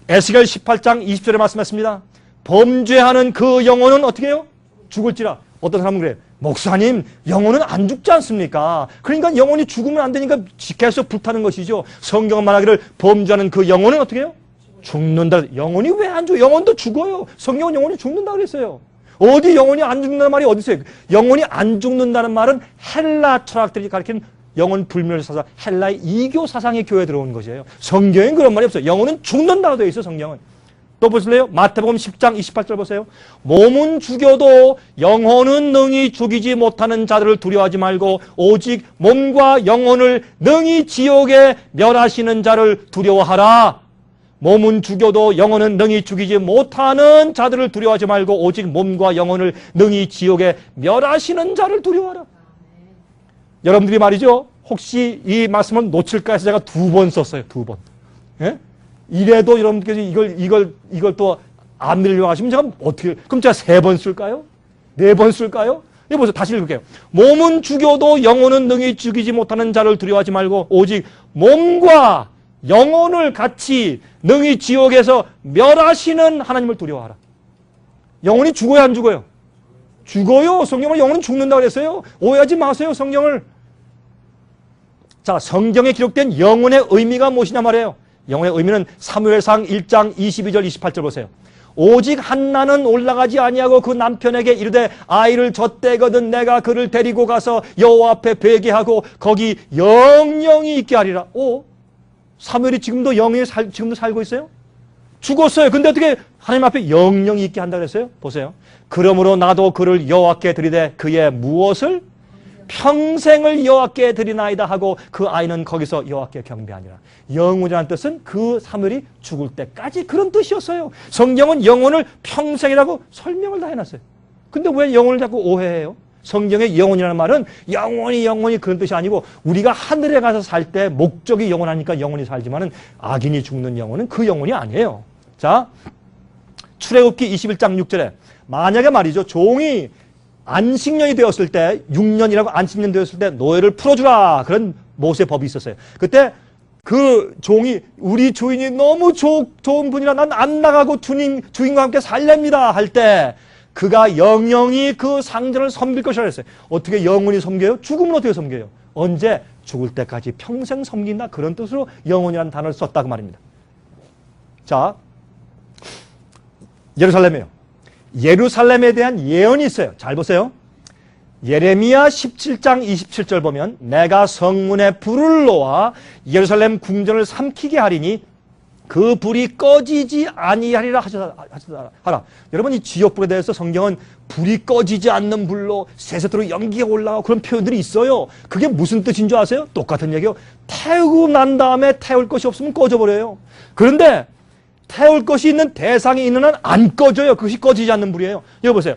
에스겔 18장 20절에 말씀했습니다. 범죄하는 그 영혼은 어떻게 해요? 죽을지라. 어떤 사람은 그래요. 목사님, 영혼은 안 죽지 않습니까? 그러니까 영혼이 죽으면 안 되니까 계속 불타는 것이죠. 성경은 말하기를 범죄하는 그 영혼은 어떻게 해요? 죽는다. 영혼이 왜 안 죽어요? 영혼도 죽어요. 성경은 영혼이 죽는다 그랬어요. 어디 영혼이 안 죽는다는 말이 어디 있어요? 영혼이 안 죽는다는 말은 헬라 철학들이 가르치는 영혼 불멸 사상, 헬라의 이교 사상의 교회에 들어온 것이에요. 성경엔 그런 말이 없어요. 영혼은 죽는다고 되어 있어요. 성경은. 또 보실래요? 마태복음 10장 28절 보세요. 몸은 죽여도 영혼은 능히 죽이지 못하는 자들을 두려워하지 말고 오직 몸과 영혼을 능히 지옥에 멸하시는 자를 두려워하라. 몸은 죽여도 영혼은 능히 죽이지 못하는 자들을 두려워하지 말고 오직 몸과 영혼을 능히 지옥에 멸하시는 자를 두려워하라. 여러분들이 말이죠. 혹시 이 말씀을 놓칠까 해서 제가 2번 썼어요. 2번. 예? 이래도 여러분께서 이걸 또 안 들으려고 하시면 제가 어떻게, 그럼 제가 3번 쓸까요? 4번 쓸까요? 네, 보세요. 다시 읽을게요. 몸은 죽여도 영혼은 능히 죽이지 못하는 자를 두려워하지 말고 오직 몸과 영혼을 같이 능히 지옥에서 멸하시는 하나님을 두려워하라. 영혼이 죽어야 안 죽어요? 죽어요. 성경은 영혼은 죽는다고 그랬어요. 오해하지 마세요, 성경을. 자, 성경에 기록된 영혼의 의미가 무엇이냐 말이에요. 영혼의 의미는 사무엘상 1장 22절 28절 보세요. 오직 한나는 올라가지 아니하고 그 남편에게 이르되 아이를 젖대거든 내가 그를 데리고 가서 여호와 앞에 회개하고 거기 영영이 있게 하리라. 오, 사무엘이 지금도 지금도 살고 있어요? 죽었어요. 근데 어떻게 하나님 앞에 영영이 있게 한다 그랬어요? 보세요. 그러므로 나도 그를 여호와께 드리되 그의 무엇을 평생을 여호와께 드리나이다 하고 그 아이는 거기서 여호와께 경배하니라. 영혼이라는 뜻은 그 사무엘이 죽을 때까지 그런 뜻이었어요. 성경은 영혼을 평생이라고 설명을 다 해놨어요. 근데 왜 영혼을 자꾸 오해해요? 성경의 영혼이라는 말은 영원히 그런 뜻이 아니고 우리가 하늘에 가서 살 때 목적이 영원하니까 영원히 살지만은 악인이 죽는 영혼은 그 영혼이 아니에요. 자, 출애굽기 21장 6절에 만약에 말이죠, 종이 안식년이 되었을 때 6년이라고 안식년 되었을 때 노예를 풀어주라 그런 모세 법이 있었어요. 그때 그 종이 우리 주인이 너무 좋은 분이라 난 안 나가고 주인과 함께 살렵니다 할 때 그가 영영이 그 상전을 섬길 것이라 했어요. 어떻게 영원히 섬겨요? 죽으면 어떻게 섬겨요? 언제? 죽을 때까지 평생 섬긴다 그런 뜻으로 영혼이라는 단어를 썼다고 말입니다. 자, 예루살렘이에요. 예루살렘에 대한 예언이 있어요. 잘 보세요. 예레미야 17장 27절 보면 내가 성문에 불을 놓아 예루살렘 궁전을 삼키게 하리니 그 불이 꺼지지 아니하리라 하라. 여러분, 이 지옥불에 대해서 성경은 불이 꺼지지 않는 불로 세세토록 연기가 올라가고 그런 표현들이 있어요. 그게 무슨 뜻인 줄 아세요? 똑같은 얘기예요. 태우고 난 다음에 태울 것이 없으면 꺼져버려요. 그런데 태울 것이 있는 대상이 있는 한 안 꺼져요. 그것이 꺼지지 않는 불이에요. 여기 보세요.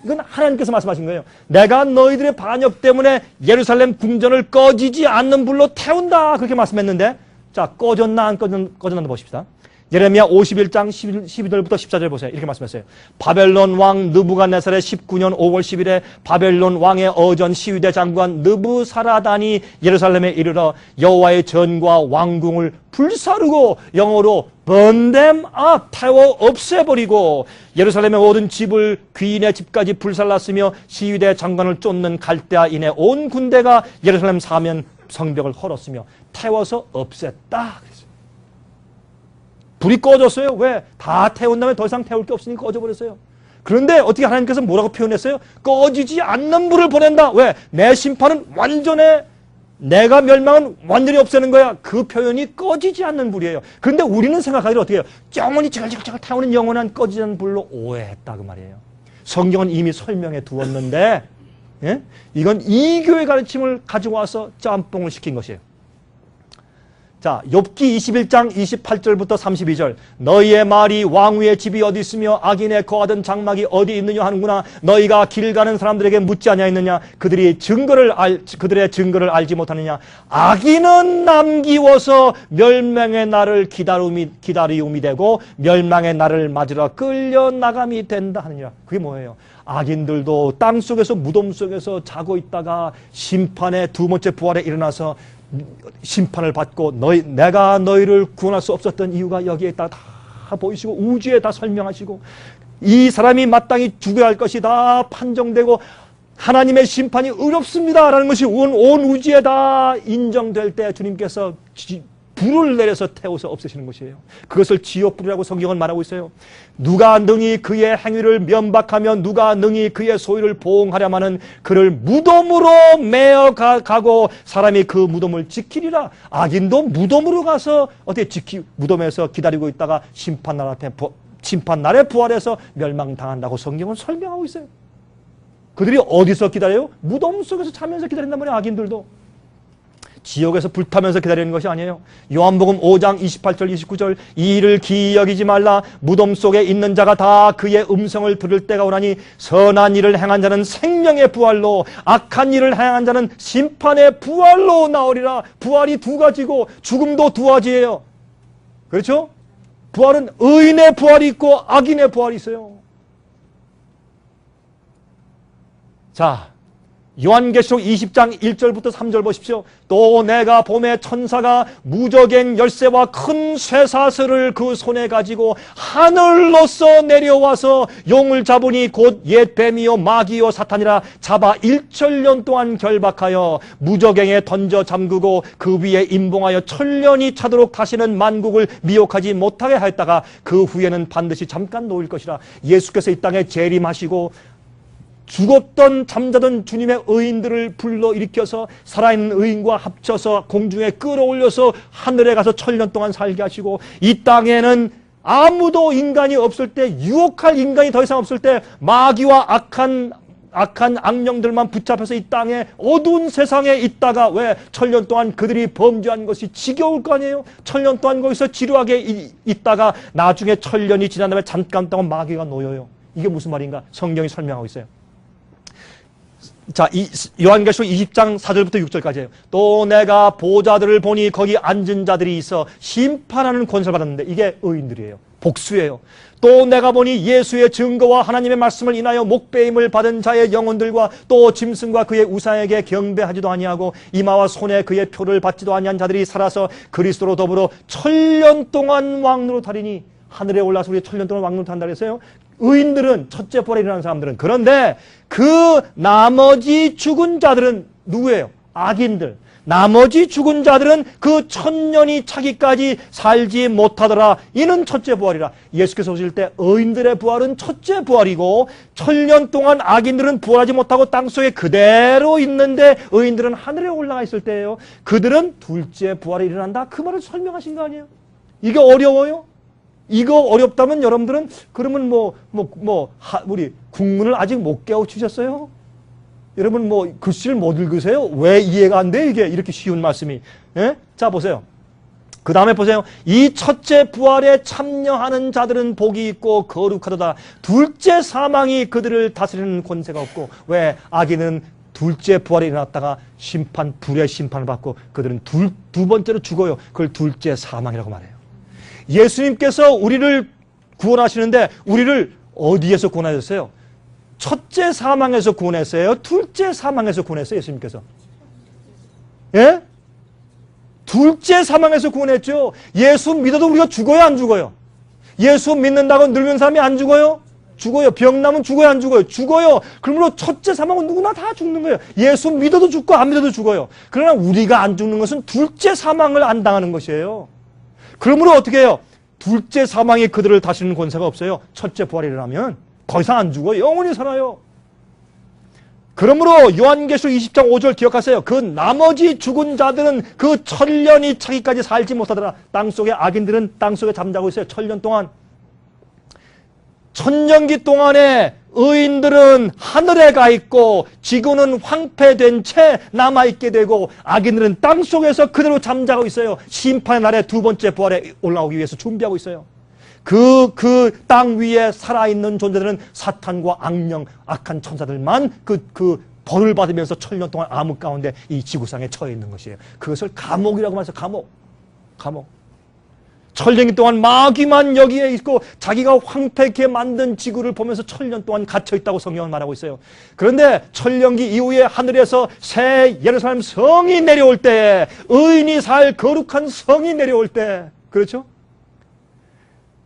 이건 하나님께서 말씀하신 거예요. 내가 너희들의 반역 때문에 예루살렘 궁전을 꺼지지 않는 불로 태운다. 그렇게 말씀했는데, 자, 꺼졌나 안 꺼졌나 보십시다. 예레미야 51장 12절부터 14절 보세요. 이렇게 말씀했어요. 바벨론 왕 느부갓네살의 19년 5월 10일에 바벨론 왕의 어전 시위대 장관 느부사라단이 예루살렘에 이르러 여호와의 전과 왕궁을 불사르고 영어로 burn them up, 태워 없애버리고 예루살렘의 모든 집을 귀인의 집까지 불살랐으며 시위대 장관을 쫓는 갈대아인의 온 군대가 예루살렘 사면 성벽을 헐었으며 태워서 없앴다. 불이 꺼졌어요. 왜? 다 태운 다음에 더 이상 태울 게 없으니 꺼져버렸어요. 그런데 어떻게 하나님께서 뭐라고 표현했어요? 꺼지지 않는 불을 보낸다. 왜? 내 심판은 완전해. 내가 멸망은 완전히 없애는 거야. 그 표현이 꺼지지 않는 불이에요. 그런데 우리는 생각하기를 어떻게 해요? 영원히 지글지글 타오는 영원한 꺼지지 않는 불로 오해했다 그 말이에요. 성경은 이미 설명해 두었는데, 예? 이건 이교의 가르침을 가지고 와서 짬뽕을 시킨 것이에요. 자, 욥기 21장 28절부터 32절. 너희의 말이 왕후의 집이 어디 있으며 악인의 거하던 장막이 어디 있느냐 하는구나. 너희가 길 가는 사람들에게 묻지 아니하였느냐. 그들의 증거를 알지 못하느냐. 악인은 남기워서 멸망의 날을 기다리움이 되고 멸망의 날을 맞으러 끌려나감이 된다 하느니라. 그게 뭐예요? 악인들도 땅 속에서 무덤 속에서 자고 있다가 심판의 두 번째 부활에 일어나서 심판을 받고 내가 너희를 구원할 수 없었던 이유가 여기에 있다 다 보이시고 우주에 다 설명하시고 이 사람이 마땅히 죽어야 할 것이 다 판정되고 하나님의 심판이 의롭습니다 라는 것이 온 우주에 다 인정될 때 주님께서 불을 내려서 태워서 없애시는 것이에요. 그것을 지옥불이라고 성경은 말하고 있어요. 누가 능히 그의 행위를 면박하며 누가 능히 그의 소유를 보응하려마는 그를 무덤으로 메어 가고 사람이 그 무덤을 지키리라. 악인도 무덤으로 가서 무덤에서 기다리고 있다가 심판날에 부활해서 멸망당한다고 성경은 설명하고 있어요. 그들이 어디서 기다려요? 무덤 속에서 자면서 기다린단 말이에요. 악인들도. 지옥에서 불타면서 기다리는 것이 아니에요. 요한복음 5장 28절 29절 이 일을 기이 여기지 말라. 무덤 속에 있는 자가 다 그의 음성을 들을 때가 오나니 선한 일을 행한 자는 생명의 부활로 악한 일을 행한 자는 심판의 부활로 나오리라. 부활이 두 가지고 죽음도 두 가지예요. 그렇죠? 부활은 의인의 부활이 있고 악인의 부활이 있어요. 자, 요한계시록 20장 1절부터 3절 보십시오. 또 내가 봄에 천사가 무저갱 열쇠와 큰 쇠사슬을 그 손에 가지고 하늘로서 내려와서 용을 잡으니 곧 옛 뱀이요 마귀요 사탄이라 잡아 1천년 동안 결박하여 무저갱에 던져 잠그고 그 위에 임봉하여 천년이 차도록 다시는 만국을 미혹하지 못하게 하였다가 그 후에는 반드시 잠깐 놓일 것이라. 예수께서 이 땅에 재림하시고 죽었던 잠자던 주님의 의인들을 불러일으켜서 살아있는 의인과 합쳐서 공중에 끌어올려서 하늘에 가서 천년 동안 살게 하시고, 이 땅에는 아무도 인간이 없을 때, 유혹할 인간이 더 이상 없을 때 마귀와 악한 악령들만 붙잡혀서 이 땅에 어두운 세상에 있다가, 왜 천년 동안 그들이 범죄한 것이 지겨울 거 아니에요. 천년 동안 거기서 지루하게 있다가 나중에 천년이 지난 다음에 잠깐 동안 마귀가 놓여요. 이게 무슨 말인가? 성경이 설명하고 있어요. 자, 요한계시록 20장 4절부터 6절까지예요. 또 내가 보좌들을 보니 거기 앉은 자들이 있어 심판하는 권세를 받았는데, 이게 의인들이에요. 복수예요. 또 내가 보니 예수의 증거와 하나님의 말씀을 인하여 목배임을 받은 자의 영혼들과 또 짐승과 그의 우상에게 경배하지도 아니하고 이마와 손에 그의 표를 받지도 아니한 자들이 살아서 그리스도로 더불어 천년 동안 왕노릇하리니. 하늘에 올라서 우리 천년 동안 왕노릇한다 그랬어요. 의인들은, 첫째 부활에 일어나는 사람들은. 그런데 그 나머지 죽은 자들은 누구예요? 악인들. 나머지 죽은 자들은 그 천년이 차기까지 살지 못하더라. 이는 첫째 부활이라. 예수께서 오실 때 의인들의 부활은 첫째 부활이고, 천년 동안 악인들은 부활하지 못하고 땅속에 그대로 있는데 의인들은 하늘에 올라가 있을 때예요. 그들은 둘째 부활에 일어난다. 그 말을 설명하신 거 아니에요? 이게 어려워요? 이거 어렵다면 여러분들은 그러면 우리 국문을 아직 못 깨우치셨어요? 여러분 글씨를 못 읽으세요? 왜 이해가 안 돼? 이게 이렇게 쉬운 말씀이. 예? 자, 보세요. 그 다음에 보세요. 이 첫째 부활에 참여하는 자들은 복이 있고 거룩하도다. 둘째 사망이 그들을 다스리는 권세가 없고. 왜? 악인은 둘째 부활에 일어났다가 불의 심판을 받고 그들은 두 번째로 죽어요. 그걸 둘째 사망이라고 말해요. 예수님께서 우리를 구원하시는데 우리를 어디에서 구원하셨어요? 첫째 사망에서 구원했어요? 둘째 사망에서 구원했어요? 예수님께서? 예? 둘째 사망에서 구원했죠. 예수 믿어도 우리가 죽어요, 안 죽어요? 예수 믿는다고 늙은 사람이 안 죽어요? 죽어요. 병 나면 죽어요, 안 죽어요? 죽어요. 그러므로 첫째 사망은 누구나 다 죽는 거예요. 예수 믿어도 죽고 안 믿어도 죽어요. 그러나 우리가 안 죽는 것은 둘째 사망을 안 당하는 것이에요. 그러므로 어떻게 해요? 둘째 사망이 그들을 다스리는 권세가 없어요. 첫째 부활이 일어나면 더 이상 안 죽어요. 영원히 살아요. 그러므로 요한계시록 20장 5절 기억하세요. 그 나머지 죽은 자들은 그 천년이 차기까지 살지 못하더라. 땅속에 악인들은 땅속에 잠자고 있어요. 천년 동안. 천년기 동안에 의인들은 하늘에 가 있고 지구는 황폐된 채 남아있게 되고 악인들은 땅속에서 그대로 잠자고 있어요. 심판의 날에 두 번째 부활에 올라오기 위해서 준비하고 있어요. 그 땅 위에 살아있는 존재들은 사탄과 악령, 악한 천사들만 그 벌을 받으면서 천년 동안 암흑 가운데 이 지구상에 처해 있는 것이에요. 그것을 감옥이라고 말해서 감옥. 천년기 동안 마귀만 여기에 있고 자기가 황폐케 만든 지구를 보면서 천년 동안 갇혀있다고 성경은 말하고 있어요. 그런데 천년기 이후에 하늘에서 새 예루살렘 성이 내려올 때, 의인이 살 거룩한 성이 내려올 때, 그렇죠?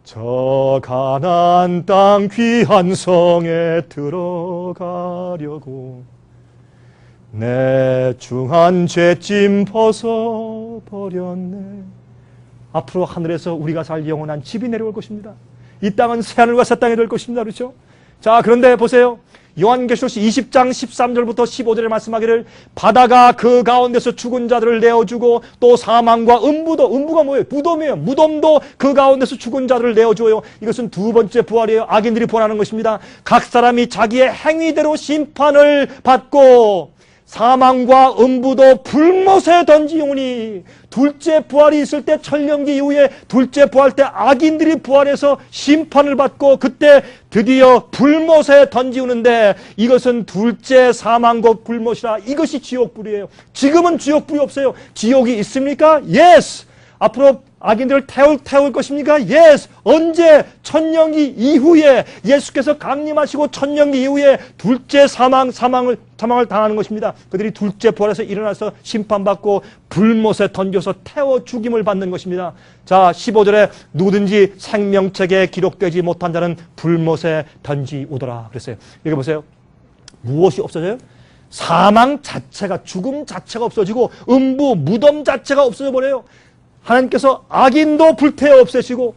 저 가나안 땅 귀한 성에 들어가려고 내 중한 죄짐 벗어버렸네. 앞으로 하늘에서 우리가 살 영원한 집이 내려올 것입니다. 이 땅은 새하늘과 새 땅이 될 것입니다. 그렇죠? 자, 그런데 보세요. 요한계시록 20장 13절부터 15절에 말씀하기를 바다가 그 가운데서 죽은 자들을 내어주고 또 사망과 음부가 뭐예요? 무덤이에요. 무덤도 그 가운데서 죽은 자들을 내어줘요. 이것은 두 번째 부활이에요. 악인들이 부활하는 것입니다. 각 사람이 자기의 행위대로 심판을 받고 사망과 음부도 불못에 던지오니. 둘째 부활이 있을 때, 천년기 이후에 둘째 부활 때 악인들이 부활해서 심판을 받고 그때 드디어 불못에 던지우는데, 이것은 둘째 사망과 불못이라. 이것이 지옥불이에요. 지금은 지옥불이 없어요. 지옥이 있습니까? Yes! 앞으로 악인들을 태울 것입니까? Yes. 언제? 천년기 이후에 예수께서 강림하시고 천년기 이후에 둘째 사망을 당하는 것입니다. 그들이 둘째 부활해서 일어나서 심판받고 불못에 던져서 태워 죽임을 받는 것입니다. 자, 15절에 누구든지 생명책에 기록되지 못한 자는 불못에 던지우더라 그랬어요. 여기 보세요. 무엇이 없어져요? 사망 자체가, 죽음 자체가 없어지고 음부, 무덤 자체가 없어져 버려요. 하나님께서 악인도 불태워 없애시고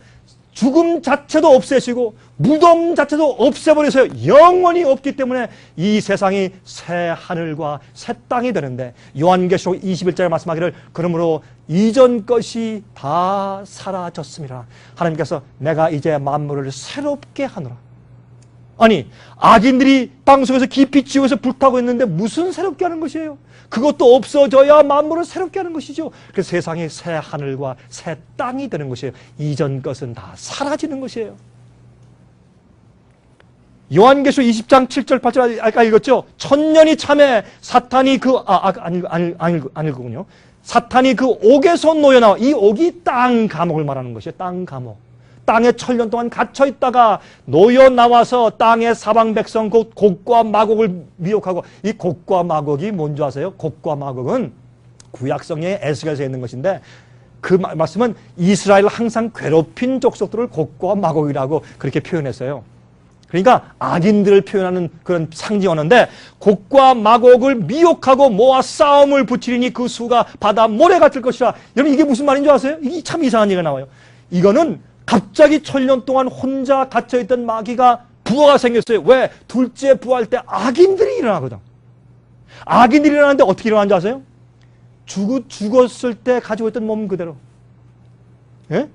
죽음 자체도 없애시고 무덤 자체도 없애버리세요. 영원히 없기 때문에 이 세상이 새 하늘과 새 땅이 되는데, 요한계시록 21절에 말씀하기를 그러므로 이전 것이 다 사라졌습니다. 하나님께서 내가 이제 만물을 새롭게 하노라. 아니, 악인들이 땅속에서 깊이 지옥에서 불타고 있는데 무슨 새롭게 하는 것이에요? 그것도 없어져야 만물을 새롭게 하는 것이죠. 그래서 세상이 새 하늘과 새 땅이 되는 것이에요. 이전 것은 다 사라지는 것이에요. 요한계시록 20장 7절 8절 아까 읽었죠? 천년이 참에 사탄이 안 읽군요. 사탄이 그 옥에서 놓여나와, 이 옥이 땅 감옥을 말하는 것이에요. 땅 감옥. 땅에 천년 동안 갇혀 있다가 놓여 나와서 땅의 사방 백성 곧 곡과 마곡을 미혹하고, 이 곡과 마곡이 뭔지 아세요? 곡과 마곡은 구약성의 에스겔서에 있는 것인데, 그 말씀은 이스라엘을 항상 괴롭힌 족속들을 곡과 마곡이라고 그렇게 표현했어요. 그러니까 악인들을 표현하는 그런 상징 언어인데, 곡과 마곡을 미혹하고 모아 싸움을 붙이리니 그 수가 바다 모래 같을 것이라. 여러분, 이게 무슨 말인 줄 아세요? 이게 참 이상한 얘기가 나와요. 이거는 갑자기 천년 동안 혼자 갇혀있던 마귀가 부활가 생겼어요. 왜? 둘째 부활 때 악인들이 일어나거든. 악인들이 일어나는데 어떻게 일어나는지 아세요? 죽었을 때 가지고 있던 몸 그대로. 예?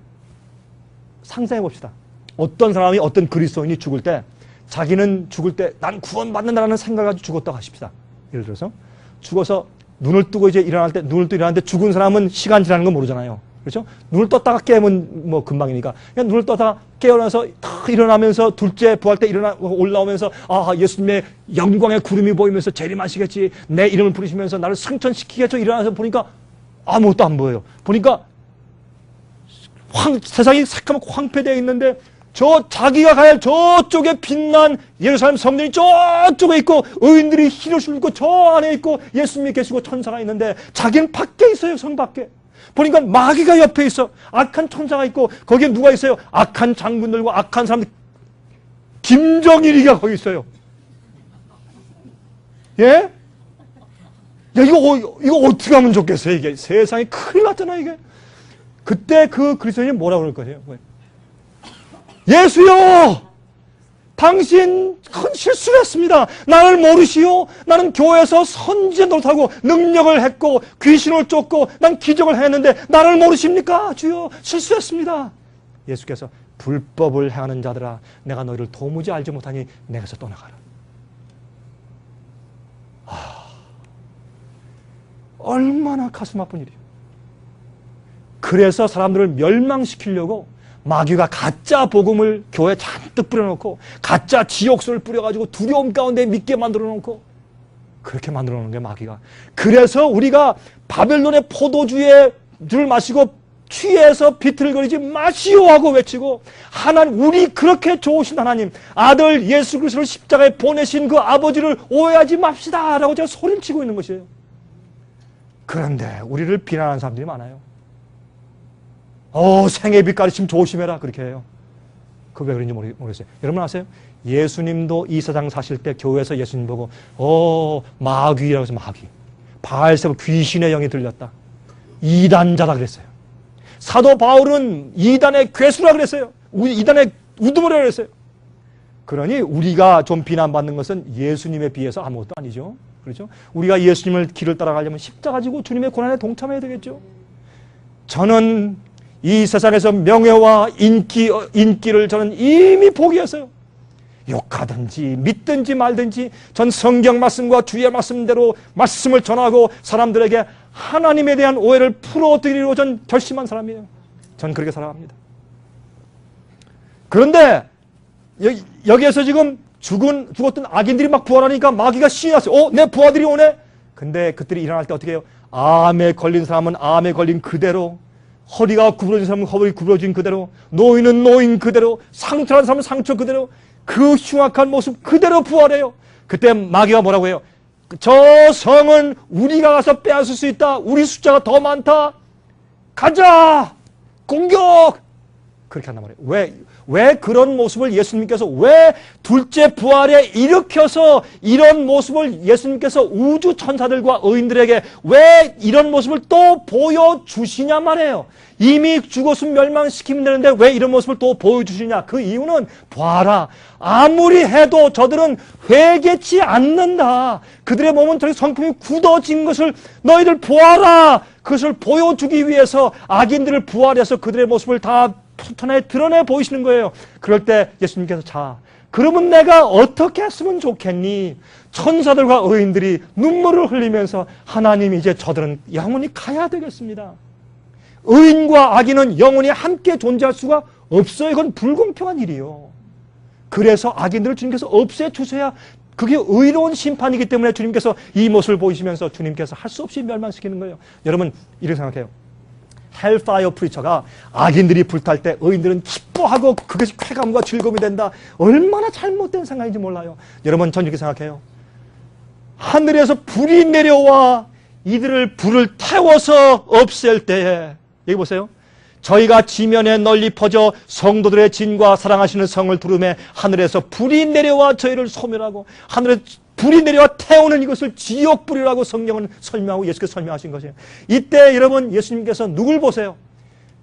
상상해 봅시다. 어떤 사람이, 어떤 그리스도인이 죽을 때, 자기는 죽을 때 난 구원받는다라는 생각을 가지고 죽었다고 하십시다. 예를 들어서 죽어서 눈을 뜨고 이제 일어날 때, 눈을 뜨고 일어나는데 죽은 사람은 시간 지나는 거 모르잖아요. 그렇죠? 눈을 떴다가 깨면 뭐 금방이니까. 그냥 눈을 떴다가 깨어나서 탁 일어나면서 둘째 부활 때 올라오면서, 아, 예수님의 영광의 구름이 보이면서 재림하시겠지. 내 이름을 부르시면서 나를 승천시키겠죠. 일어나서 보니까 아무것도 안 보여요. 보니까 세상이 새까맣고 황폐되어 있는데, 자기가 가야 할 저쪽에 빛난 예루살렘 성전이 저쪽에 있고, 의인들이 흰옷을 입고 저 안에 있고, 예수님이 계시고 천사가 있는데, 자기는 밖에 있어요. 성 밖에. 보니까 마귀가 옆에 있어. 악한 천사가 있고, 거기에 누가 있어요? 악한 장군들과 악한 사람들. 김정일이가 거기 있어요. 예? 야, 이거 어떻게 하면 좋겠어요, 이게. 세상에 큰일 났잖아, 이게. 그때 그 그리스도인이 뭐라고 그럴 거예요? 예수여! 당신 큰 실수를 했습니다. 나를 모르시오? 나는 교회에서 선지자 노릇하고 능력을 했고 귀신을 쫓고 난 기적을 했는데 나를 모르십니까? 주여, 실수했습니다. 예수께서 불법을 행하는 자들아, 내가 너희를 도무지 알지 못하니 내게서 떠나가라. 얼마나 가슴 아픈 일이에요. 그래서 사람들을 멸망시키려고 마귀가 가짜 복음을 교회에 잔뜩 뿌려놓고 가짜 지옥수를 뿌려가지고 두려움 가운데 믿게 만들어놓고, 그렇게 만들어놓은 게 마귀가. 그래서 우리가 바벨론의 포도주를 마시고 취해서 비틀거리지 마시오 하고 외치고, 하나님, 우리 그렇게 좋으신 하나님, 아들 예수 그리스도를 십자가에 보내신 그 아버지를 오해하지 맙시다 라고 제가 소리를 치고 있는 것이에요. 그런데 우리를 비난하는 사람들이 많아요. 생애 빛 가르침 조심해라, 그렇게 해요. 그 왜 그런지 모르겠어요. 여러분 아세요? 예수님도 이 세상 사실 때 교회에서 예수님 보고 마귀라고 해서 마귀, 바알세불 귀신의 영이 들렸다, 이단자다 그랬어요. 사도 바울은 이단의 괴수라 그랬어요. 이단의 우두머리라 그랬어요. 그러니 우리가 좀 비난받는 것은 예수님에 비해서 아무것도 아니죠. 그렇죠? 우리가 예수님을 길을 따라가려면 십자가 지고 주님의 고난에 동참해야 되겠죠. 저는 이 세상에서 명예와 인기를 저는 이미 포기했어요. 욕하든지 믿든지 말든지 전 성경 말씀과 주의 말씀대로 말씀을 전하고 사람들에게 하나님에 대한 오해를 풀어드리려고 전 결심한 사람이에요. 전 그렇게 살아갑니다. 그런데 여기에서 지금 죽었던 악인들이 막 부활하니까 마귀가 신이 났어요. 내 부하들이 오네? 근데 그들이 일어날 때 어떻게 해요? 암에 걸린 사람은 암에 걸린 그대로, 허리가 구부러진 사람은 허리 구부러진 그대로, 노인은 노인 그대로, 상처난 사람은 상처 그대로, 그 흉악한 모습 그대로 부활해요. 그때 마귀가 뭐라고 해요? 저 성은 우리가 가서 빼앗을 수 있다. 우리 숫자가 더 많다. 가자! 공격! 그렇게 한단 말이에요. 왜 그런 모습을 예수님께서 왜 둘째 부활에 일으켜서 이런 모습을 예수님께서 우주 천사들과 의인들에게 왜 이런 모습을 또 보여주시냐 말이에요. 이미 죽었으면 멸망시키면 되는데 왜 이런 모습을 또 보여주시냐. 그 이유는 봐라. 아무리 해도 저들은 회개치 않는다. 그들의 몸은 저렇게 성품이 굳어진 것을 너희들 보아라. 그것을 보여주기 위해서 악인들을 부활해서 그들의 모습을 다 드러내 보이시는 거예요. 그럴 때 예수님께서 자, 그러면 내가 어떻게 했으면 좋겠니? 천사들과 의인들이 눈물을 흘리면서 하나님 이제 저들은 영원히 가야 되겠습니다. 의인과 악인은 영원히 함께 존재할 수가 없어요. 이건 불공평한 일이요. 그래서 악인들을 주님께서 없애주셔야 그게 의로운 심판이기 때문에 주님께서 이 모습을 보이시면서 주님께서 할 수 없이 멸망시키는 거예요. 여러분 이렇게 생각해요. 헬파이어 프리처가 악인들이 불탈 때 의인들은 기뻐하고 그것이 쾌감과 즐거움이 된다. 얼마나 잘못된 생각인지 몰라요. 여러분 전 이렇게 생각해요. 하늘에서 불이 내려와 이들을 불을 태워서 없앨 때에 여기 보세요. 저희가 지면에 널리 퍼져 성도들의 진과 사랑하시는 성을 두르매 하늘에서 불이 내려와 저희를 소멸하고 하늘에 불이 내려와 태우는 이것을 지옥불이라고 성경은 설명하고 예수께서 설명하신 것이에요. 이때 여러분 예수님께서 누굴 보세요?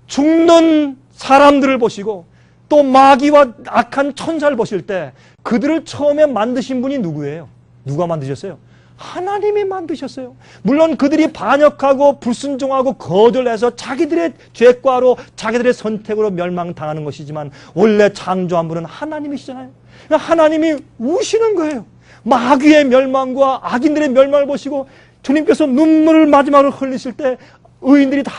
죽는 사람들을 보시고 또 마귀와 악한 천사를 보실 때 그들을 처음에 만드신 분이 누구예요? 누가 만드셨어요? 하나님이 만드셨어요. 물론 그들이 반역하고 불순종하고 거절해서 자기들의 죄과로 자기들의 선택으로 멸망당하는 것이지만 원래 창조한 분은 하나님이시잖아요. 하나님이 우시는 거예요. 마귀의 멸망과 악인들의 멸망을 보시고 주님께서 눈물을 마지막으로 흘리실 때 의인들이 다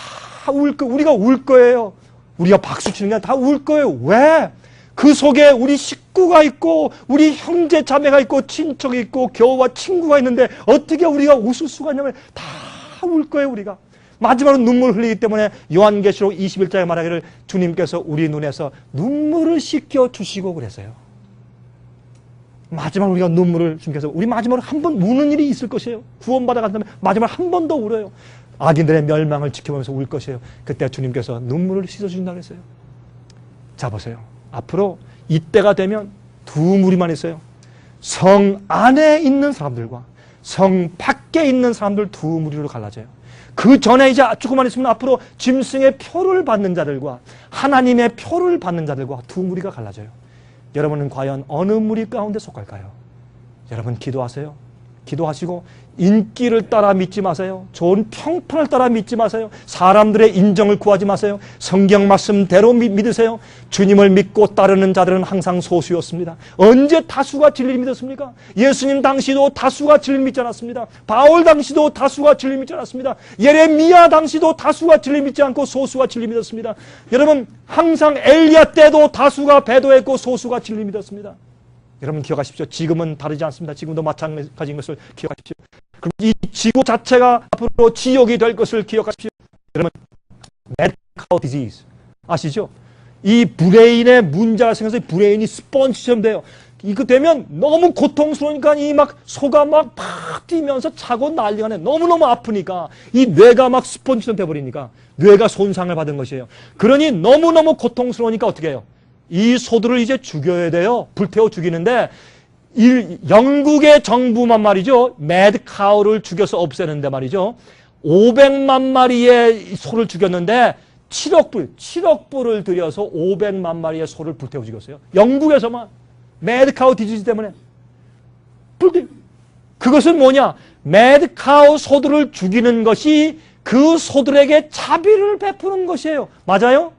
우리가 울 거예요. 우리가 박수 치는 게 아니라 다 울 거예요. 왜? 그 속에 우리 식구가 있고 우리 형제 자매가 있고 친척이 있고 겨우와 친구가 있는데 어떻게 우리가 웃을 수가 있냐면 다 울 거예요. 우리가 마지막으로 눈물을 흘리기 때문에 요한계시록 21장에 말하기를 주님께서 우리 눈에서 눈물을 씻겨 주시고 그래서요. 마지막으로 우리가 눈물을 주님께서 우리 마지막으로 한 번 우는 일이 있을 것이에요. 구원받아 간다면 마지막으로 한 번 더 울어요. 악인들의 멸망을 지켜보면서 울 것이에요. 그때 주님께서 눈물을 씻어주신다고 했어요. 자 보세요. 앞으로 이때가 되면 두 무리만 있어요. 성 안에 있는 사람들과 성 밖에 있는 사람들 두 무리로 갈라져요. 그 전에 이제 조금만 있으면 앞으로 짐승의 표를 받는 자들과 하나님의 표를 받는 자들과 두 무리가 갈라져요. 여러분은 과연 어느 무리 가운데 속할까요? 여러분 기도하세요. 기도하시고 인기를 따라 믿지 마세요. 좋은 평판을 따라 믿지 마세요. 사람들의 인정을 구하지 마세요. 성경 말씀대로 믿으세요. 주님을 믿고 따르는 자들은 항상 소수였습니다. 언제 다수가 진리를 믿었습니까? 예수님 당시도 다수가 진리를 믿지 않았습니다. 바울 당시도 다수가 진리를 믿지 않았습니다. 예레미야 당시도 다수가 진리를 믿지 않고 소수가 진리를 믿었습니다. 여러분 항상 엘리야 때도 다수가 배도했고 소수가 진리를 믿었습니다. 여러분 기억하십시오. 지금은 다르지 않습니다. 지금도 마찬가지인 것을 기억하십시오. 그럼 이 지구 자체가 앞으로 지옥이 될 것을 기억하십시오. 여러분, mad cow disease 아시죠? 이 브레인에 문제가 생겨서 브레인이 스펀지처럼 돼요. 이거 되면 너무 고통스러우니까 이 막 소가 막 팍 뛰면서 차고 난리가 나요. 너무너무 아프니까 이 뇌가 막 스펀지처럼 돼버리니까 뇌가 손상을 받은 것이에요. 그러니 너무너무 고통스러우니까 어떻게 해요? 이 소들을 이제 죽여야 돼요. 불태워 죽이는데 영국의 정부만 말이죠. 매드카우를 죽여서 없애는데 말이죠. 500만 마리의 소를 죽였는데 7억 불을 들여서 500만 마리의 소를 불태워 죽였어요. 영국에서만 매드카우 디지즈 때문에. 그것은 뭐냐? 매드카우 소들을 죽이는 것이 그 소들에게 자비를 베푸는 것이에요. 맞아요?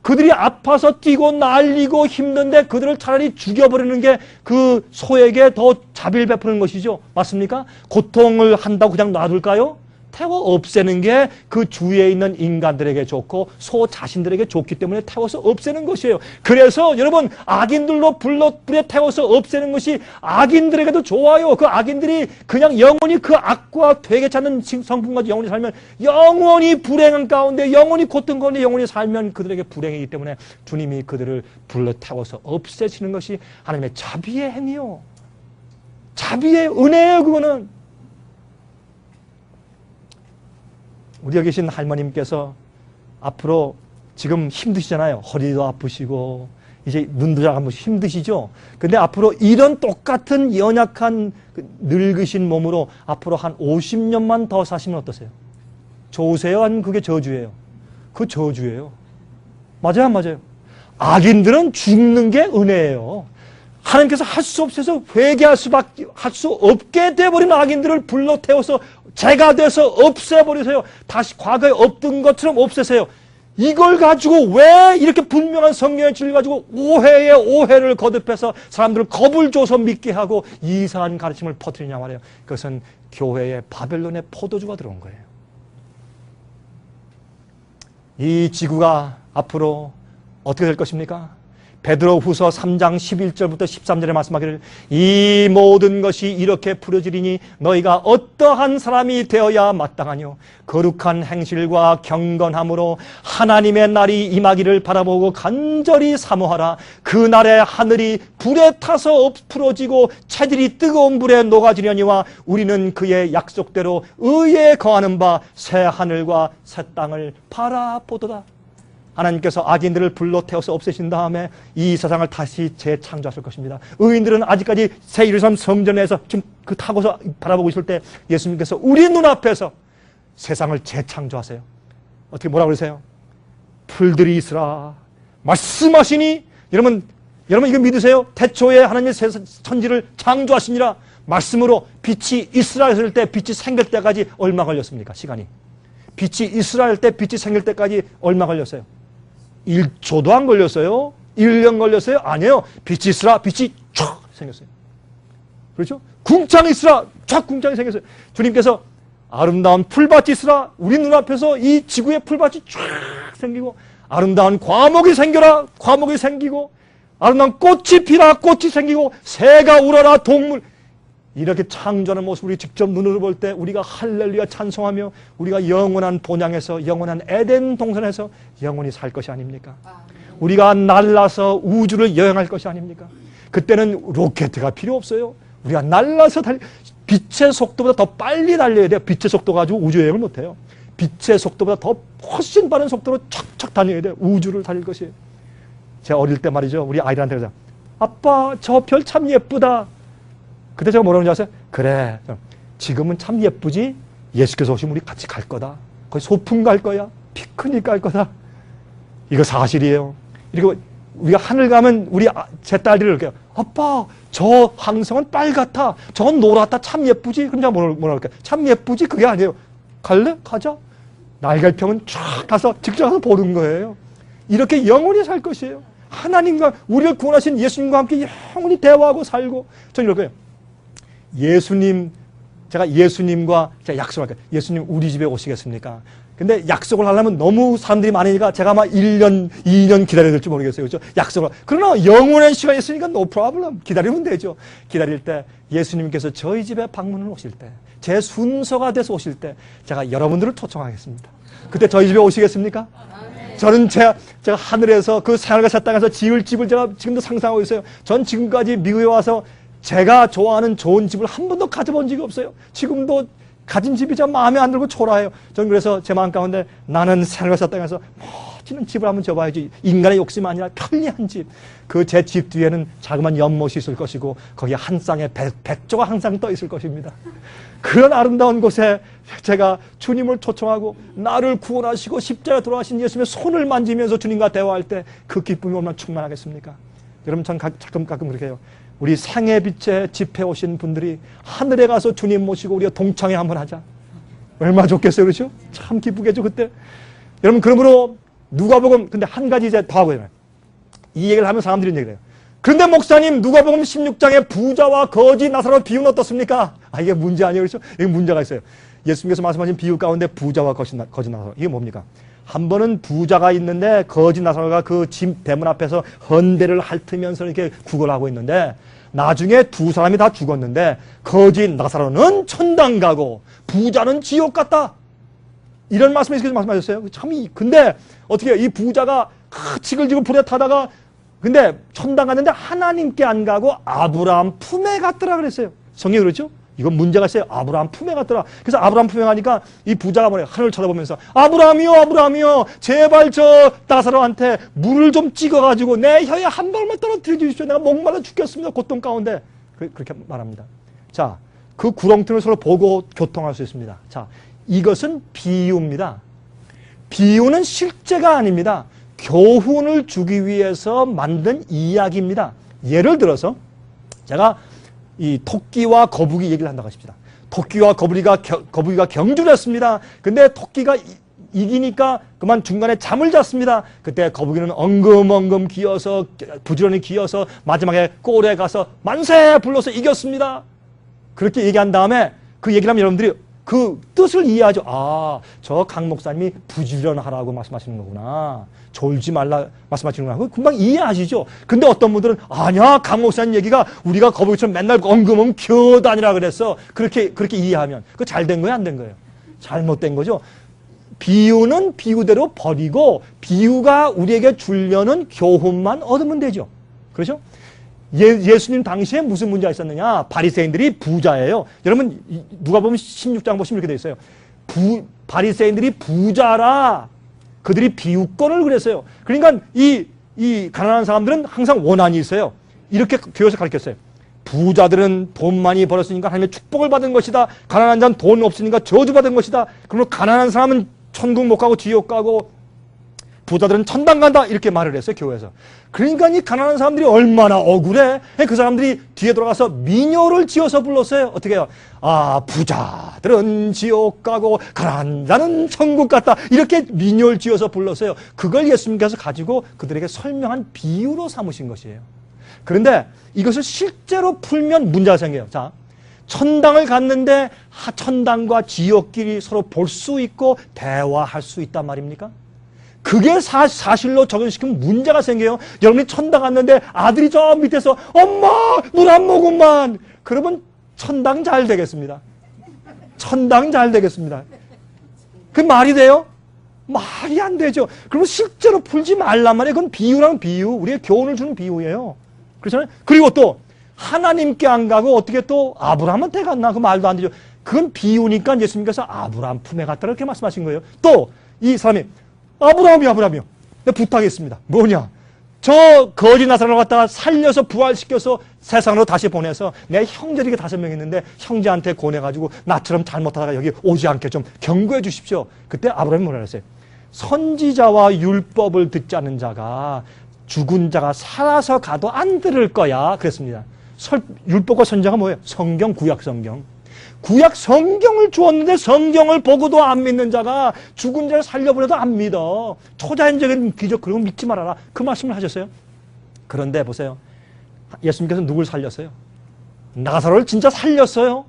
그들이 아파서 뛰고 날리고 힘든데 그들을 차라리 죽여버리는 게 그 소에게 더 자비를 베푸는 것이죠. 맞습니까? 고통을 한다고 그냥 놔둘까요? 태워 없애는 게 그 주위에 있는 인간들에게 좋고 소 자신들에게 좋기 때문에 태워서 없애는 것이에요. 그래서 여러분 악인들로 불에 태워서 없애는 것이 악인들에게도 좋아요. 그 악인들이 그냥 영원히 그 악과 되게 찾는 성품과 영원히 살면 영원히 불행한 가운데 영원히 고통 가운데 영원히 살면 그들에게 불행이기 때문에 주님이 그들을 불러 태워서 없애시는 것이 하나님의 자비의 행위요. 자비의 은혜예요. 그거는. 우리 여기 계신 할머님께서 앞으로 지금 힘드시잖아요. 허리도 아프시고 이제 눈도 잘 안 보시고 힘드시죠. 근데 앞으로 이런 똑같은 연약한 늙으신 몸으로 앞으로 한 50년만 더 사시면 어떠세요? 좋으세요? 아니면 그게 저주예요? 그 저주예요. 맞아요, 안 맞아요? 악인들은 죽는 게 은혜예요. 하나님께서 할 수 없어서 회개할 수밖에 할 수 없게 돼버린 악인들을 불러 태워서 죄가 돼서 없애버리세요. 다시 과거에 없던 것처럼 없애세요. 이걸 가지고 왜 이렇게 분명한 성경의 진리를 가지고 오해에 오해를 거듭해서 사람들을 겁을 줘서 믿게 하고 이상한 가르침을 퍼뜨리냐 말이에요. 그것은 교회에 바벨론의 포도주가 들어온 거예요. 이 지구가 앞으로 어떻게 될 것입니까? 베드로후서 3장 11절부터 13절에 말씀하기를 이 모든 것이 이렇게 풀어지리니 너희가 어떠한 사람이 되어야 마땅하뇨 거룩한 행실과 경건함으로 하나님의 날이 임하기를 바라보고 간절히 사모하라. 그 날에 하늘이 불에 타서 풀어지고 체질이 뜨거운 불에 녹아지려니와 우리는 그의 약속대로 의에 거하는 바 새 하늘과 새 땅을 바라보도다. 하나님께서 악인들을 불러 태워서 없애신 다음에 이 세상을 다시 재창조하실 것입니다. 의인들은 아직까지 새 예루살렘 성전에서 지금 그 타고서 바라보고 있을 때 예수님께서 우리 눈앞에서 세상을 재창조하세요. 어떻게 뭐라고 그러세요? 풀들이 있으라 말씀하시니 여러분 이거 믿으세요? 태초에 하나님의 천지를 창조하시니라 말씀으로 빛이 있으라 했을 때 빛이 생길 때까지 얼마 걸렸습니까? 시간이. 빛이 있으라 할 때 빛이 생길 때까지 얼마 걸렸어요? 1초도 안 걸렸어요? 1년 걸렸어요? 아니에요. 빛이 있으라 빛이 촥 생겼어요. 그렇죠? 궁창이 있으라 촥 궁창이 생겼어요. 주님께서 아름다운 풀밭이 있으라 우리 눈앞에서 이 지구에 풀밭이 쫙 생기고 아름다운 과목이 생겨라 과목이 생기고 아름다운 꽃이 피라 꽃이 생기고 새가 울어라 동물 이렇게 창조하는 모습을 우리 직접 눈으로 볼 때 우리가 할렐루야 찬송하며 우리가 영원한 본향에서 영원한 에덴 동산에서 영원히 살 것이 아닙니까? 우리가 날라서 우주를 여행할 것이 아닙니까? 그때는 로켓가 필요 없어요. 우리가 날라서 빛의 속도보다 더 빨리 달려야 돼요. 빛의 속도 가지고 우주 여행을 못해요. 빛의 속도보다 더 훨씬 빠른 속도로 척척 달려야 돼요. 우주를 달릴 것이에요. 제가 어릴 때 말이죠. 우리 아이들한테 그러자. 아빠 저 별 참 예쁘다. 그때 제가 뭐라고 하는지 아세요? 그래 지금은 참 예쁘지 예수께서 오시면 우리 같이 갈 거다. 거기 소풍 갈 거야. 피크닉 갈 거다. 이거 사실이에요. 그리고 우리가 하늘 가면 우리 제 딸들이 이렇게 아빠 저 항성은 빨갛다. 저건 노랗다. 참 예쁘지? 그럼 제가 뭐라 할까요? 참 예쁘지? 그게 아니에요. 갈래? 가자. 날갈평은 쫙 가서 직접 가서 보는 거예요. 이렇게 영원히 살 것이에요. 하나님과 우리를 구원하신 예수님과 함께 영원히 대화하고 살고 저는 이럴 거예요. 제가 예수님과 제가 약속할게요. 예수님 우리 집에 오시겠습니까? 근데 약속을 하려면 너무 사람들이 많으니까 제가 아마 1년, 2년 기다려야 될지 모르겠어요. 그렇죠? 약속을. 그러나 영원한 시간이 있으니까 no problem. 기다리면 되죠. 기다릴 때 예수님께서 저희 집에 방문을 오실 때, 제 순서가 돼서 오실 때 제가 여러분들을 초청하겠습니다. 그때 저희 집에 오시겠습니까? 저는 제가 하늘에서 그 하늘과 새 땅에서 지을 집을 제가 지금도 상상하고 있어요. 전 지금까지 미국에 와서 제가 좋아하는 좋은 집을 한 번도 가져본 적이 없어요. 지금도 가진 집이 참 마음에 안 들고 초라해요. 저는 그래서 제 마음 가운데 나는 하늘과 새 땅에서 멋지는 집을 한번 줘봐야지. 인간의 욕심이 아니라 편리한 집. 그 제 집 뒤에는 자그마한 연못이 있을 것이고 거기에 한 쌍의 백조가 항상 떠 있을 것입니다. 그런 아름다운 곳에 제가 주님을 초청하고 나를 구원하시고 십자가에 돌아가신 예수님의 손을 만지면서 주님과 대화할 때 그 기쁨이 얼마나 충만하겠습니까? 여러분 전 가끔 그렇게 해요. 우리 생애 빛에 집회 오신 분들이 하늘에 가서 주님 모시고 우리가 동창회 한번 하자. 얼마나 좋겠어요. 그렇죠? 참 기쁘겠죠 그때. 여러분 그러므로 누가복음 근데 한 가지 이제 더 하고 있어요. 이 얘기를 하면 사람들이 이런 얘기를 해요. 그런데 목사님 누가복음 16장에 부자와 거지 나사로 비유는 어떻습니까? 이게 문제 아니에요. 그렇죠? 여기 문제가 있어요. 예수님께서 말씀하신 비유 가운데 부자와 거짓 나사로, 이게 뭡니까? 한 번은 부자가 있는데 거짓 나사로가 그 집 대문 앞에서 헌대를 핥으면서 이렇게 구걸하고 있는데 나중에 두 사람이 다 죽었는데 거짓 나사로는 천당 가고 부자는 지옥 갔다. 이런 말씀을 예수께서 말씀하셨어요. 참, 근데 어떻게 이 부자가 지글지글 불에 타다가 근데 천당 갔는데 하나님께 안 가고 아브라함 품에 갔더라 그랬어요. 성경이 그렇죠? 이건 문제가 있어요. 아브라함 품에 갔더라. 그래서 아브라함 품에 가니까 이 부자가 뭐래요? 하늘을 쳐다보면서 아브라함이요, 아브라함이요, 제발 저 나사로한테 물을 좀 찍어가지고 내 혀에 한 발만 떨어뜨려 주십시오. 내가 목말라 죽겠습니다. 고통 가운데. 그렇게 말합니다. 자, 그 구렁텅이를 서로 보고 교통할 수 있습니다. 자, 이것은 비유입니다. 비유는 실제가 아닙니다. 교훈을 주기 위해서 만든 이야기입니다. 예를 들어서 제가 이 토끼와 거북이 얘기를 한다고 하십시다. 토끼와 거북이가 경주를 했습니다. 근데 토끼가 이기니까 그만 중간에 잠을 잤습니다. 그때 거북이는 엉금엉금 기어서 부지런히 기어서 마지막에 꼴에 가서 만세 불러서 이겼습니다. 그렇게 얘기한 다음에 그 얘기를 하면 여러분들이 그 뜻을 이해하죠. 아, 저 강 목사님이 부지런하라고 말씀하시는 거구나. 졸지 말라 말씀하시는구나. 금방 이해하시죠. 근데 어떤 분들은 아니야, 강 목사님 얘기가 우리가 거북이처럼 맨날 엉금엉금 기어다니라 그랬어. 그렇게 이해하면 그거 잘 된 거예요, 안 된 거예요? 잘못된 거죠. 비유는 비유대로 버리고 비유가 우리에게 주려는 교훈만 얻으면 되죠. 그렇죠? 예수님 당시에 무슨 문제가 있었느냐? 바리새인들이 부자예요. 여러분 누가복음 16장 보시면 이렇게 되어 있어요. 바리새인들이 부자라 그들이 비유권을 그랬어요. 그러니까 이 가난한 사람들은 항상 원한이 있어요. 이렇게 교회에서 가르쳤어요. 부자들은 돈 많이 벌었으니까 하나님의 축복을 받은 것이다. 가난한 자는 돈 없으니까 저주받은 것이다. 그러면 가난한 사람은 천국 못 가고 지옥 가고 부자들은 천당 간다. 이렇게 말을 했어요, 교회에서. 그러니까 이 가난한 사람들이 얼마나 억울해. 그 사람들이 뒤에 돌아가서 민요를 지어서 불렀어요. 어떻게 해요? 아, 부자들은 지옥 가고 가난한 자는 천국 갔다. 이렇게 민요를 지어서 불렀어요. 그걸 예수님께서 가지고 그들에게 설명한 비유로 삼으신 것이에요. 그런데 이것을 실제로 풀면 문제가 생겨요. 자, 천당을 갔는데 천당과 지옥끼리 서로 볼 수 있고 대화할 수 있단 말입니까? 그게 사실로 적용시키면 문제가 생겨요. 여러분이 천당 갔는데 아들이 저 밑에서 엄마 물 안 먹으면 그러면 천당 잘 되겠습니다. 천당 잘 되겠습니다. 그 말이 돼요? 말이 안 되죠. 그러면 실제로 풀지 말란 말이에요. 그건 비유랑 비유. 우리의 교훈을 주는 비유예요. 그렇잖아요. 그리고 또 하나님께 안 가고 어떻게 또 아브라함한테 갔나? 그 말도 안 되죠. 그건 비유니까 예수님께서 아브라함 품에 갔다 이렇게 말씀하신 거예요. 또 이 사람이 아브라함이요. 내가 부탁했습니다. 뭐냐? 저 거짓 나사로를 갖다가 살려서 부활시켜서 세상으로 다시 보내서 내 형제들이 5명 있는데 형제한테 권해가지고 나처럼 잘못하다가 여기 오지 않게 좀 경고해 주십시오. 그때 아브라함이 뭐라 그랬어요? 선지자와 율법을 듣지 않는 자가 죽은 자가 살아서 가도 안 들을 거야. 그랬습니다. 율법과 선지자가 뭐예요? 성경, 구약 성경. 구약 성경을 주었는데 성경을 보고도 안 믿는 자가 죽은 자를 살려보내도 안 믿어. 초자연적인 기적 그런 거 믿지 말아라. 그 말씀을 하셨어요. 그런데 보세요. 예수님께서 누굴 살렸어요? 나사로를 진짜 살렸어요.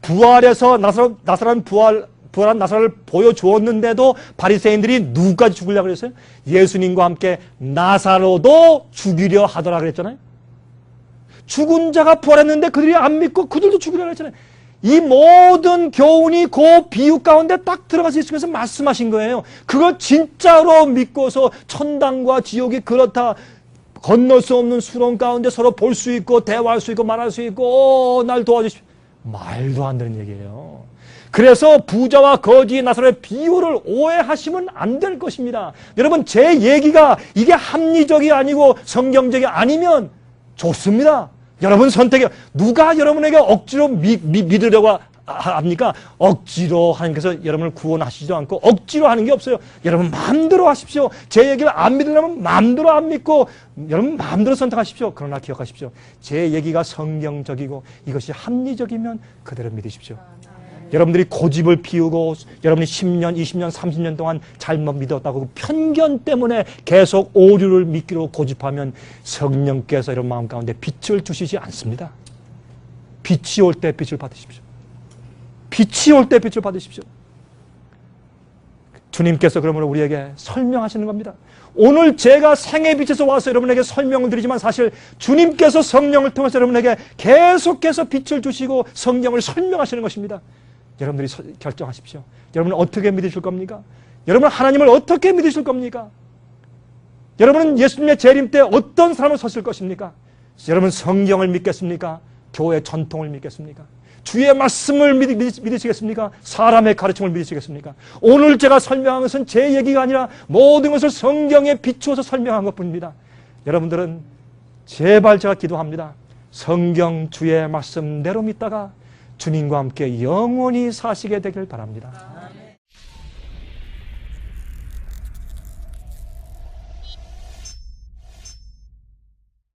부활해서 나사로는 부활한 나사로를 보여주었는데도 바리새인들이 누구까지 죽으려고 그랬어요? 예수님과 함께 나사로도 죽이려 하더라 그랬잖아요. 죽은 자가 부활했는데 그들이 안 믿고 그들도 죽이려고 했잖아요. 이 모든 교훈이 그 비유 가운데 딱 들어가서 예수님께서 말씀하신 거예요. 그걸 진짜로 믿고서 천당과 지옥이 그렇다. 건널 수 없는 수렁 가운데 서로 볼 수 있고 대화할 수 있고 말할 수 있고 날 도와주십시오. 말도 안 되는 얘기예요. 그래서 부자와 거지 나사로의 비유를 오해하시면 안 될 것입니다. 여러분 제 얘기가 이게 합리적이 아니고 성경적이 아니면 좋습니다. 여러분 선택해. 누가 여러분에게 억지로 믿으려고 합니까? 억지로 하나님께서 여러분을 구원하시지도 않고 억지로 하는 게 없어요. 여러분 마음대로 하십시오. 제 얘기를 안 믿으려면 마음대로 안 믿고 여러분 마음대로 선택하십시오. 그러나 기억하십시오. 제 얘기가 성경적이고 이것이 합리적이면 그대로 믿으십시오. 여러분들이 고집을 피우고 여러분이 10년, 20년, 30년 동안 잘못 믿었다고 편견 때문에 계속 오류를 믿기로 고집하면 성령께서 여러분 마음 가운데 빛을 주시지 않습니다. 빛이 올 때 빛을 받으십시오. 빛이 올 때 빛을 받으십시오. 주님께서 그러므로 우리에게 설명하시는 겁니다. 오늘 제가 생의 빛에서 와서 여러분에게 설명을 드리지만 사실 주님께서 성령을 통해서 여러분에게 계속해서 빛을 주시고 성경을 설명하시는 것입니다. 여러분들이 결정하십시오. 여러분은 어떻게 믿으실 겁니까? 여러분은 하나님을 어떻게 믿으실 겁니까? 여러분은 예수님의 재림 때 어떤 사람을 섰을 것입니까? 여러분 성경을 믿겠습니까? 교회 전통을 믿겠습니까? 주의 말씀을 믿으시겠습니까? 사람의 가르침을 믿으시겠습니까? 오늘 제가 설명한 것은 제 얘기가 아니라 모든 것을 성경에 비추어서 설명한 것뿐입니다. 여러분들은 제발 제가 기도합니다. 성경 주의 말씀대로 믿다가 주님과 함께 영원히 사시게 되길 바랍니다.